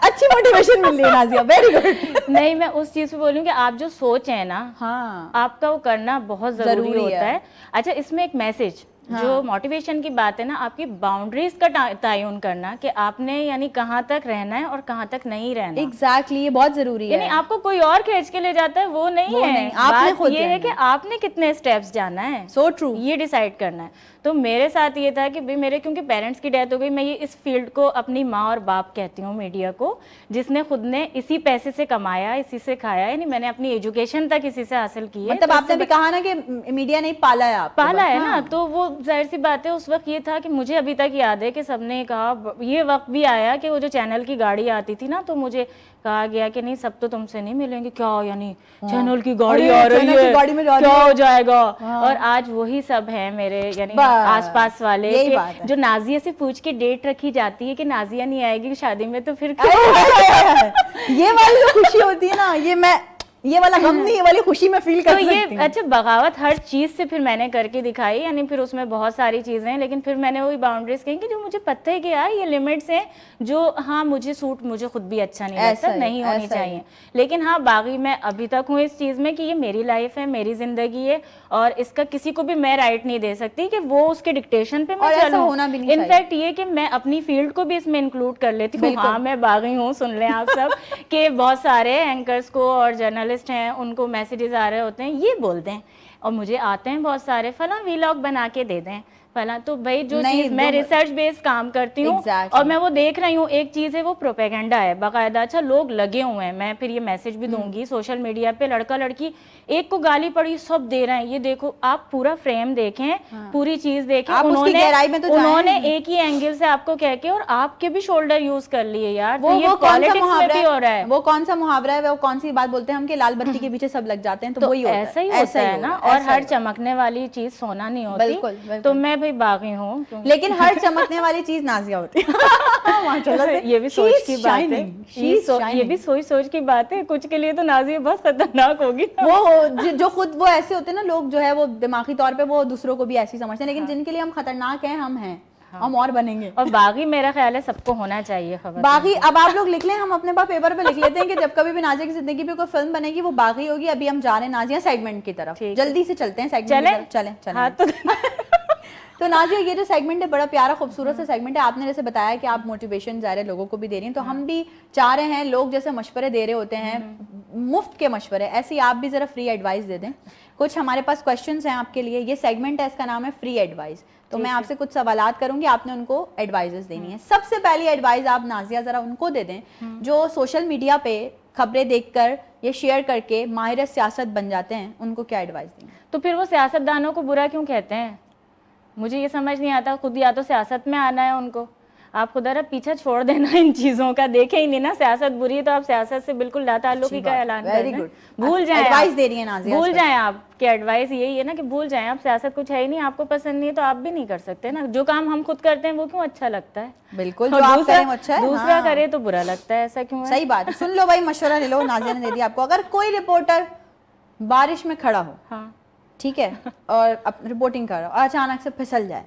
Speaker 1: अच्छी मोटिवेशन मिल रही है नाजिया, वेरी गुड।
Speaker 2: नहीं, मैं उस चीज पे बोलूँ कि आप जो सोच है ना,
Speaker 1: हाँ,
Speaker 2: आपका वो करना बहुत जरूरी होता है। अच्छा, इसमें एक मैसेज जो मोटिवेशन की बात है ना, आपकी बाउंड्रीज का तयन करना कि आपने यानी कहाँ तक रहना है और कहाँ तक नहीं रहना।
Speaker 1: एग्जैक्टली, ये बहुत जरूरी है।
Speaker 2: यानी आपको कोई और खींच के ले जाता है वो नहीं है,
Speaker 1: आपने खुद
Speaker 2: ये है कि आपने कितने स्टेप्स जाना है।
Speaker 1: सो ट्रू,
Speaker 2: ये डिसाइड करना है। तो मेरे साथ ये था कि भाई मेरे क्योंकि पेरेंट्स की डेथ हो गई, मैं ये इस फील्ड को अपनी माँ और बाप कहती हूँ, मीडिया को, जिसने खुद ने इसी पैसे से कमाया, इसी से खाया, यानी मैंने अपनी एजुकेशन तक इसी से हासिल की है।
Speaker 1: मतलब आपने भी कहा ना कि मीडिया नहीं पाला है आपको,
Speaker 2: पाला है ना, तो वो जाहिर सी बात है। उस वक्त ये था कि मुझे अभी तक याद है कि सबने कहा, ये वक्त भी आया कि वो जो चैनल की गाड़ी आती थी ना, तो मुझे कहा गया कि नहीं सब तो तुमसे नहीं मिलेंगे। क्या यानी चैनल की गाड़ी आ रही है, गाड़ी में क्या हो जाएगा? और आज वही सब है मेरे यानी आसपास वाले कि जो नाजिया से पूछ के डेट रखी जाती है कि नाजिया नहीं आएगी शादी में, तो फिर
Speaker 1: ये वाली जो खुशी होती है ना, ये वाला गम नहीं, ये वाली खुशी में फील कर सकती हूं।
Speaker 2: ये अच्छा, बगावत हर चीज से फिर मैंने करके दिखाई, यानी फिर उसमें बहुत सारी चीजें हैं, लेकिन फिर मैंने वही बाउंड्रीज कही कि जो मुझे पता है कि यार ये लिमिट्स हैं जो हाँ मुझे खुद भी अच्छा नहीं लगता, नहीं होनी चाहिए। लेकिन हाँ, बागी मैं अभी तक हूँ इस चीज में कि ये मेरी लाइफ है, मेरी जिंदगी है, और इसका किसी को भी मैं राइट नहीं दे सकती कि वो उसके डिक्टेशन पे मैं चलूं। इनफैक्ट ये कि मैं अपनी फील्ड को भी इसमें इंक्लूड कर लेती हूँ। हाँ, मैं बागी हूँ, सुन लें आप सब कि बहुत सारे एंकर्स को और जर्नलिस्ट हैं उनको मैसेजेस आ रहे होते हैं, ये बोलते हैं, और मुझे आते हैं बहुत सारे, फला वीलॉग बना के दे दें फला। तो भाई जो चीज मैं रिसर्च बेस्ड काम करती हूँ और मैं वो देख रही हूँ, एक चीज है वो प्रोपेगेंडा है बाकायदा। अच्छा, लोग लगे हुए हैं, मैं फिर ये मैसेज भी दूंगी सोशल मीडिया पे, लड़का लड़की एक को गाली पड़ी सब दे रहे हैं। ये देखो, आप पूरा फ्रेम देखें, पूरी चीज देखें, उन्होंने एक ही एंगल से आपको कह के और आपके भी शोल्डर यूज कर लिए यार।
Speaker 1: वो पॉलिटिक्स में भी हो रहा है। वो कौन सा मुहावरा है, वो कौन सी बात बोलते हैं हम कि लाल बत्ती के पीछे सब लग जाते हैं, तो वही
Speaker 2: ऐसा ही होता है ना। और हर चमकने वाली चीज सोना नहीं होती, तो मैं बागी हूँ, लेकिन
Speaker 1: हर चमकने वाली चीज नाजिया होती है।
Speaker 2: ये भी सोच की बात है, ये भी सोच की बात है। कुछ के लिए तो नाजिया बहुत खतरनाक होगी।
Speaker 1: वो जो खुद वो ऐसे होते हैं ना लोग, जो है वो दिमागी तौर पे वो दूसरों को भी ऐसे समझते हैं, लेकिन जिनके लिए हम खतरनाक हैं, हम हैं, हम और बनेंगे।
Speaker 2: और बागी मेरा ख्याल है सबको होना चाहिए खबर।
Speaker 1: बागी अब आप लोग लिख लें, हम अपने पास पेपर पे लिख लेते हैं कि जब कभी भी नाजिया की जिंदगी पे कोई फिल्म बनेगी वो बागी होगी। अभी हम जा रहे हैं नाजिया सेगमेंट की तरफ, जल्दी से चलते हैं सेगमेंट, चलें। तो नाजिया, ये जो सेगमेंट है बड़ा प्यारा खूबसूरत सा सेगमेंट है। आपने जैसे बताया कि आप मोटिवेशन ज़ाहिर लोगों को भी दे रही हैं, तो हम भी चाह रहे हैं, लोग जैसे मशवरे दे रहे होते हैं मुफ्त के मशवरे, ऐसे ही आप भी ज़रा फ्री एडवाइस दे दें। कुछ हमारे पास क्वेश्चंस हैं आपके लिए, ये सेगमेंट है, इसका नाम है फ्री एडवाइस। तो मैं आपसे कुछ सवालात करूंगी, आपने उनको एडवाइजेस देनी है। सबसे पहली एडवाइस आप नाजिया ज़रा उनको दे दें जो सोशल मीडिया पे खबरें देखकर या शेयर करके माहिर सियासत बन जाते हैं, उनको क्या एडवाइस देंगे?
Speaker 2: तो फिर वो सियासतदानों को बुरा क्यों कहते हैं? मुझे ये समझ नहीं आता। खुद या तो सियासत में आना है उनको, आप खुद पीछा छोड़ देना इन चीजों का, देखे ही नहीं ना सियासत बुरी है तो आप सियासत से बिल्कुल लाताल्लुकी का ऐलान कर रहे हैं। भूल जाएं,
Speaker 1: एडवाइस दे रही है नाज़िया,
Speaker 2: भूल जाएं। आपकी एडवाइस यही है ना कि भूल जाएं आप, सियासत कुछ है ही नहीं, आपको पसंद नहीं है तो आप भी नहीं कर सकते ना। जो काम हम खुद करते हैं वो क्यों अच्छा लगता है?
Speaker 1: बिल्कुल, जो आप करें वो अच्छा है,
Speaker 2: दूसरा करे तो बुरा लगता है, ऐसा क्यों है?
Speaker 1: सही बात है। सुन लो भाई, मशवरा ले लो, नाज़िया ने दे दिया आपको। अगर कोई रिपोर्टर बारिश में खड़ा हो,
Speaker 2: हाँ
Speaker 1: ठीक है, और रिपोर्टिंग कर रहा हो और अचानक से फिसल जाए,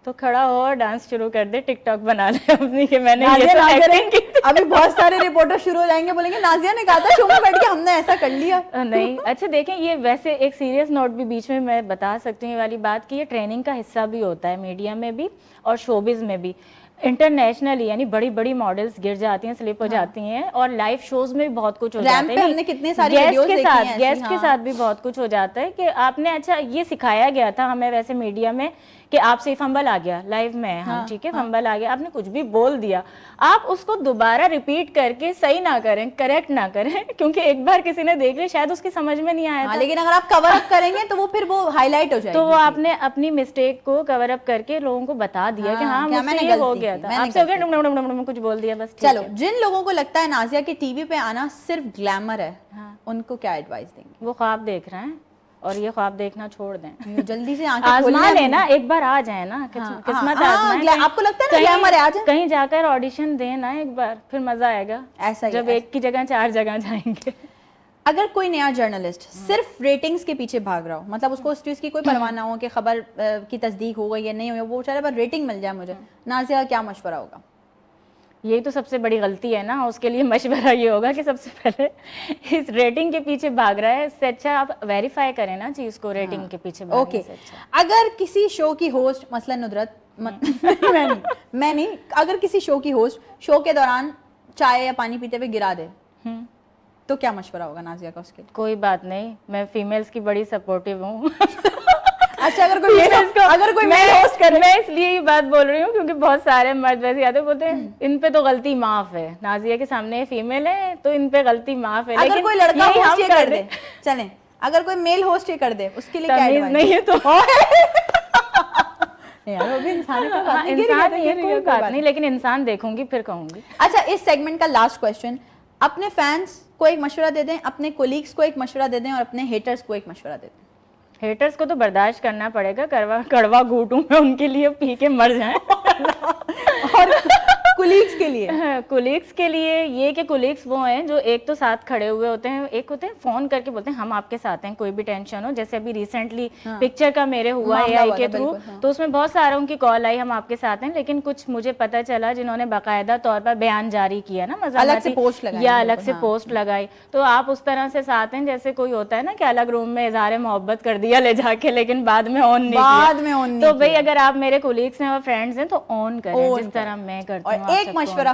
Speaker 2: तो खड़ा हो और डांस शुरू कर दे, टिकटॉक बना ले अपनी कि मैंने
Speaker 1: ये
Speaker 2: तो एक्टिंग की थी।
Speaker 1: अभी बहुत सारे रिपोर्टर शुरू हो जाएंगे, बोलेंगे नाज़िया ने कहा था शो में बैठ के हमने ऐसा कर लिया।
Speaker 2: नहीं, अच्छा देखें, ये वैसे एक सीरियस नोट भी बीच में मैं बता सकती हूँ ये वाली बात कि ये ट्रेनिंग का हिस्सा भी होता है मीडिया में भी और शोबिज में भी। इंटरनेशनली यानी बड़ी बड़ी मॉडल्स गिर जाती हैं, स्लिप हो जाती हैं, और लाइव शोज में भी बहुत कुछ हो जाता है।
Speaker 1: हमने कितने सारे वीडियोस देखी हैं,
Speaker 2: गेस्ट के साथ भी बहुत कुछ हो जाता है कि आपने, अच्छा ये सिखाया गया था हमें वैसे मीडिया में कि आपसे फंबल आ गया लाइव में, हम ठीक है फंबल आ गया, आपने कुछ भी बोल दिया, आप उसको दोबारा रिपीट करके सही ना करें, करेक्ट ना करें, क्योंकि एक बार किसी ने देख लिया शायद उसकी समझ में नहीं आया था।
Speaker 1: लेकिन अगर आप कवर अप करेंगे तो वो फिर वो हाईलाइट हो जाएगी।
Speaker 2: तो वो आपने अपनी मिस्टेक को कवर अप करके लोगों को बता दिया कि हाँ मुझसे ये हो गया था, आपसे हो गया, कुछ बोल दिया बस।
Speaker 1: चलो, जिन लोगों को लगता है नाज़िया के टीवी पे आना सिर्फ ग्लैमर है, उनको क्या एडवाइस देंगे?
Speaker 2: वो ख्वाब देख रहे हैं और ये ख्वाब देखना छोड़ दें,
Speaker 1: जल्दी से
Speaker 2: आजमा लेना, एक बार आ जाए ना, किस्मत आजमाएं।
Speaker 1: आपको लगता है ना ग्लैमर है, आ जाए
Speaker 2: कहीं जाकर ऑडिशन देना एक बार, फिर मजा आएगा।
Speaker 1: ऐसा
Speaker 2: जब एक की जगह 4 जगह जाएंगे।
Speaker 1: अगर कोई नया जर्नलिस्ट सिर्फ रेटिंग्स के पीछे भाग रहा हो, मतलब उसको उस चीज़ की कोई परवाह ना हो कि खबर की तस्दीक हो गई या नहीं हो, वो चाहे पर रेटिंग मिल जाए मुझे, नाज़िया क्या मशवरा होगा?
Speaker 2: यही तो सबसे बड़ी गलती है ना, उसके लिए मशवरा ये होगा कि सबसे पहले इस रेटिंग के पीछे भाग रहा है, इससे अच्छा आप वेरीफाई करें ना चीज़ को, रेटिंग के पीछे भागने से अच्छा।
Speaker 1: अगर किसी शो की होस्ट, मसलन नुदरत मैं नहीं, अगर किसी शो की होस्ट शो के दौरान चाय या पानी पीते हुए गिरा दे, तो क्या मशवरा होगा नाज़िया का उसके लिए?
Speaker 2: कोई बात नहीं, मैं फीमेल्स की बड़ी सपोर्टिव हूँ।
Speaker 1: अच्छा, अगर कोई
Speaker 2: मैं होस्ट करे, मैं इसलिए ये बात बोल रही हूँ क्योंकि बहुत सारे मर्द वैसे आते बोलते हैं इन पे तो गलती माफ है, नाज़िया के सामने फीमेल है तो इन पे गलती माफ है।
Speaker 1: अगर कोई लड़का होस्ट ये कर दे, चलें, अगर कोई मेल होस्ट ये कर दे, उसके लिए क्या एडवाइस?
Speaker 2: नहीं है तो
Speaker 1: यार वो भी इंसान है,
Speaker 2: कोई बात नहीं, लेकिन इंसान देखूंगी फिर कहूंगी।
Speaker 1: अच्छा, इस सेगमेंट का लास्ट क्वेश्चन, अपने फैंस को एक मशवरा दे दें, अपने कोलीग्स को एक मशवरा दे दें और अपने हेटर्स को एक मशवरा दे दें।
Speaker 2: हेटर्स को तो बर्दाश्त करना पड़ेगा, कड़वा घूटूं मैं उनके लिए, पी के मर जाएं।
Speaker 1: और कुलीग्स के लिए?
Speaker 2: कुलीग्स के लिए ये कि कुलीग्स वो हैं जो एक तो साथ खड़े हुए होते हैं, एक होते हैं फोन करके बोलते हैं हम आपके साथ हैं, कोई भी टेंशन हो, जैसे अभी रिसेंटली पिक्चर का मेरे हुआ AI के थ्रू, तो उसमें बहुत सारों की कॉल आई हम आपके साथ हैं, लेकिन कुछ मुझे पता चला जिन्होंने बाकायदा तौर पर बयान जारी किया ना,
Speaker 1: अलग से पोस्ट लगाई
Speaker 2: या अलग से पोस्ट लगाई, तो आप उस तरह से साथ हैं जैसे कोई होता है ना कि अलग रूम में इज़हार मोहब्बत कर दिया ले जाके, लेकिन बाद में ऑन नहीं किया। तो भाई अगर आप मेरे कोलीग्स हैं और फ्रेंड्स हैं तो ऑन करें जिस तरह मैं करती हूँ।
Speaker 1: एक मशवरा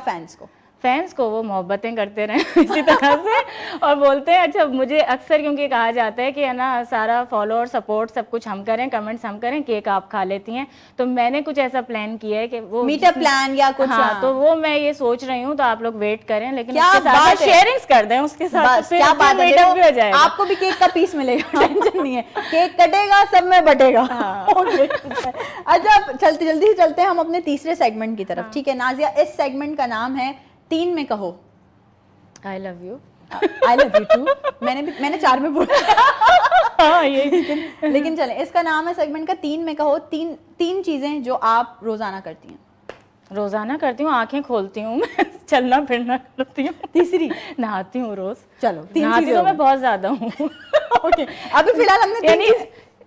Speaker 1: फैंस को
Speaker 2: वो मोहब्बतें करते रहें इसी तरह से, और बोलते हैं अच्छा, मुझे अक्सर क्योंकि कहा जाता है कि है ना सारा फॉलो और सपोर्ट सब कुछ हम करें, कमेंट्स हम करें, केक आप खा लेती हैं, तो मैंने कुछ ऐसा प्लान किया है कि वो
Speaker 1: मीटअप प्लान या कुछ,
Speaker 2: हाँ, तो वो मैं ये सोच रही हूँ, तो आप लोग वेट करें, लेकिन उसके साथ शेयरिंग्स कर दें उसके साथ,
Speaker 1: क्या बात है,
Speaker 2: मीटअप भी हो जाएगा,
Speaker 1: आपको भी केक का पीस मिलेगा, टेंशन नहीं है, केक कटेगा सब में बटेगा। अच्छा, चलते जल्दी से चलते हैं हम अपने तीसरे सेगमेंट की तरफ, ठीक है नाज़िया? इस सेगमेंट का नाम है 3 में कहो।
Speaker 2: I love you
Speaker 1: too. मैंने 4 में बोला। हाँ, ये लेकिन चलें, इसका नाम है सेगमेंट का 3 में कहो। तीन चीजें जो आप रोजाना करती हैं।
Speaker 2: रोजाना करती हूँ, आंखें खोलती हूँ मैं, चलना फिरना करती हूँ।
Speaker 1: तीसरी,
Speaker 2: नहाती हूँ रोज।
Speaker 1: चलो, 3
Speaker 2: नहाती तो मैं बहुत ज्यादा हूँ।
Speaker 1: ओके, अभी फिलहाल हमने
Speaker 2: यानी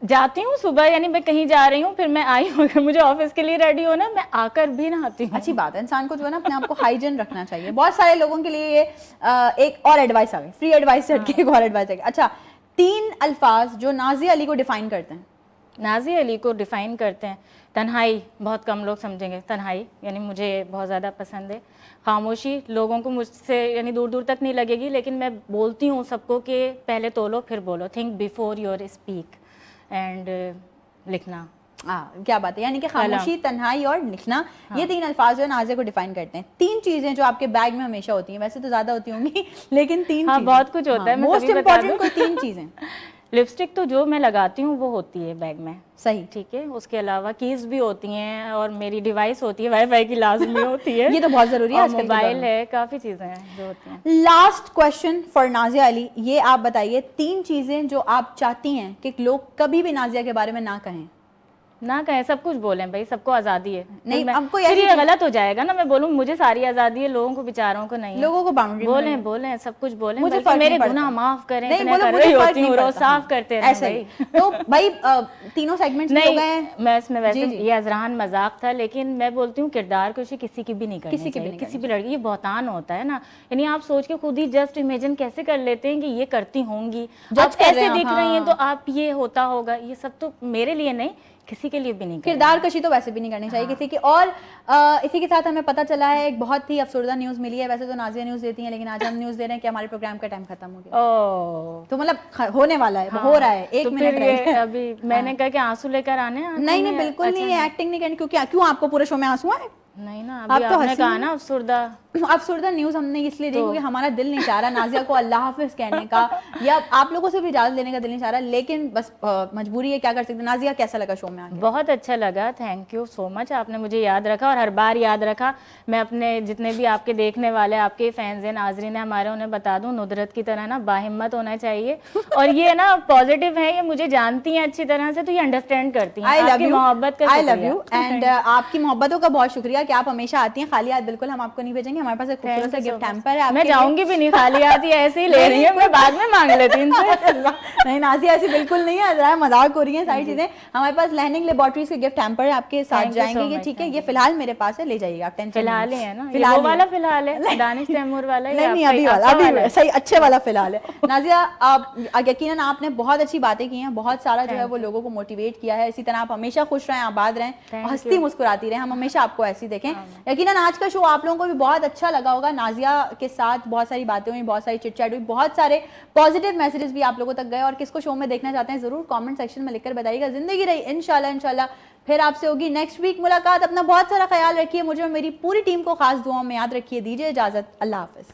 Speaker 2: जाती हूँ सुबह, यानी मैं कहीं जा रही हूँ, फिर मैं आई हूँ, अगर मुझे ऑफिस के लिए रेडी होना, मैं आकर भी नहाती हूँ।
Speaker 1: अच्छी बात है, इंसान को जो है ना अपने आप को हाइजीन रखना चाहिए। बहुत सारे लोगों के लिए ये एक और एडवाइस आ गई, फ्री एडवाइस से हटके एक और एडवाइस आ गई। अच्छा, 3 अल्फाज जो नाज़िया अली को डिफाइन करते हैं,
Speaker 2: नाज़िया अली को डिफ़ाइन करते हैं तन्हाई, बहुत कम लोग समझेंगे तन्हाई, यानी मुझे बहुत ज़्यादा पसंद है। खामोशी लोगों को मुझसे यानी दूर दूर तक नहीं लगेगी, लेकिन मैं बोलती हूँ सबको कि पहले तोलो फिर बोलो, think before your speak. And लिखना,
Speaker 1: क्या बात है, यानी कि खामोशी, तन्हाई और लिखना, ये 3 अल्फाज जो नाज़िया को डिफाइन करते हैं। 3 चीजें जो आपके बैग में हमेशा होती हैं, वैसे तो ज्यादा होती होंगी लेकिन 3
Speaker 2: हाँ, बहुत कुछ होता है,
Speaker 1: मोस्ट इंपॉर्टेंट कोई 3 चीजें।
Speaker 2: लिपस्टिक तो जो मैं लगाती हूँ वो होती है बैग में,
Speaker 1: सही,
Speaker 2: ठीक है। उसके अलावा कीज भी होती हैं और मेरी डिवाइस होती है, वाईफाई की लाजमी होती है
Speaker 1: ये तो बहुत जरूरी है आजकल,
Speaker 2: मोबाइल है, काफी चीजें हैं जो होती हैं।
Speaker 1: Last question for Nazia Ali, ये आप बताइए 3 चीजें जो आप चाहती हैं कि लोग कभी भी नाज़िया के बारे में ना कहें।
Speaker 2: ना कहें, सब कुछ बोलें भाई, सबको आज़ादी है।
Speaker 1: नहीं, हमको
Speaker 2: फिर ये गलत हो जाएगा ना, मैं बोलूँ मुझे सारी आज़ादी है, लोगों को बेचारों को नहीं है।
Speaker 1: लोगों को बाउंड्री
Speaker 2: बोलें बोलें, सब कुछ बोलें,
Speaker 1: मुझे
Speaker 2: बल्कि मेरे गुनाह माफ करें,
Speaker 1: नहीं बोलो,
Speaker 2: कर रही होती हूँ, रोज साफ करते हैं
Speaker 1: ऐसे ही। तो भाई तीनों सेगमेंट्स में हो गए हैं।
Speaker 2: मैं इसमें वैसे ये अजरान मजाक था, लेकिन मैं बोलती हूँ किरदार कुशी किसी की भी नहीं करनी चाहिए, किसी भी लड़की। ये बहुतान होता है ना, यानी आप सोच के खुद ही जस्ट इमेजिन कैसे कर लेते हैं कि ये करती होंगी, आप ऐसे दिख रही हैं तो आप ये होता होगा, ये सब तो मेरे लिए नहीं, किसी के लिए भी नहीं।
Speaker 1: किरदार कशी तो वैसे भी नहीं करनी चाहिए किसी की। और इसी के साथ हमें पता चला है, एक बहुत ही अफसरदा न्यूज़ मिली है। वैसे तो नाज़िया न्यूज़ देती हैं, लेकिन आज हम न्यूज़ दे रहे हैं कि हमारे प्रोग्राम का टाइम खत्म हो गया। तो मतलब होने वाला है, हो रहा है, 1 मिनट रह गया।
Speaker 2: अभी मैंने कहा कि आंसू लेकर आने हैं।
Speaker 1: नहीं बिल्कुल नहीं, एक्टिंग नहीं करनी। क्यों आपको पूरे शो में आंसू आए?
Speaker 2: नहीं ना, अभी आपने कहा ना
Speaker 1: अफसरदा न्यूज़ हमने इसलिए दी क्योंकि हमारा दिल नहीं चाह रहा नाज़िया को अल्लाह हाफिज कहने का, या आप लोगों से भी इजाज़त लेने का दिल नहीं चाह रहा, लेकिन बस मजबूरी है, क्या कर सकते हैं। नाज़िया कैसा लगा शो में आके?
Speaker 2: बहुत अच्छा लगा, थैंक यू सो मच, आपने मुझे याद रखा और हर बार याद रखा। मैं अपने जितने भी आपके देखने वाले, आपके फैंस हैं, नाजरीन हैं हमारे, उन्हें बता दूं नुदरत की तरह ना बाहिम्मत होना चाहिए। और ये ना पॉजिटिव है, ये मुझे जानती हैं अच्छी तरह से, तो ये अंडरस्टैंड करती हैं। आपकी मोहब्बत का,
Speaker 1: आई लव यू, एंड आपकी मोहब्बतों का बहुत शुक्रिया कि आप हमेशा आती हैं। खाली हाथ बिल्कुल हम आपको नहीं भेजेंगे, हमारे पास एक खूबसूरत सा गिफ्ट हैम्पर है।
Speaker 2: मैं जाऊंगी भी नहीं खाली हाथ, ऐसे ही ले रही है, मैं बाद में मांग लेती हूँ इनसे।
Speaker 1: नहीं नाज़िया ऐसी बिल्कुल नहीं है, मजाक हो रही है सारी चीजें। हमारे पास लर्निंग लेबोरेटरीज के गिफ्ट हैम्पर है, आपके साथ जाएंगे ये, ठीक है। ये फिलहाल मेरे पास है, ले जाइएगा आप, टेंशन
Speaker 2: फिलहाल ही है ना, फिलहाल वाला फिलहाल है, दानिश तैमूर वाला।
Speaker 1: नहीं अभी वाला, अभी सही अच्छे वाला फिलहाल है। नाज़िया आप यकीनन आपने बहुत अच्छी बातें की हैं, बहुत सारा जो है वो लोगों को मोटिवेट किया है। इसी तरह आप हमेशा खुश रहें, आबाद रहें, हंसती मुस्कुराती रहें, हम हमेशा आपको ऐसी देखें। यकीनन आज का शो आप लोगों को भी बहुत अच्छा लगा होगा। नाज़िया के साथ बहुत सारी बातें हुई, बहुत सारी चिट चैट हुई, बहुत सारे पॉजिटिव मैसेजेस भी आप लोगों तक गए। और किसको शो में देखना चाहते हैं जरूर कमेंट सेक्शन में लिखकर बताइएगा। जिंदगी रही इंशाल्लाह फिर आपसे होगी नेक्स्ट वीक मुलाकात। अपना बहुत सारा ख्याल रखिए, मुझे और मेरी पूरी टीम को खास दुआओं में याद रखिए। दीजिए इजाजत, अल्लाह हाफिज।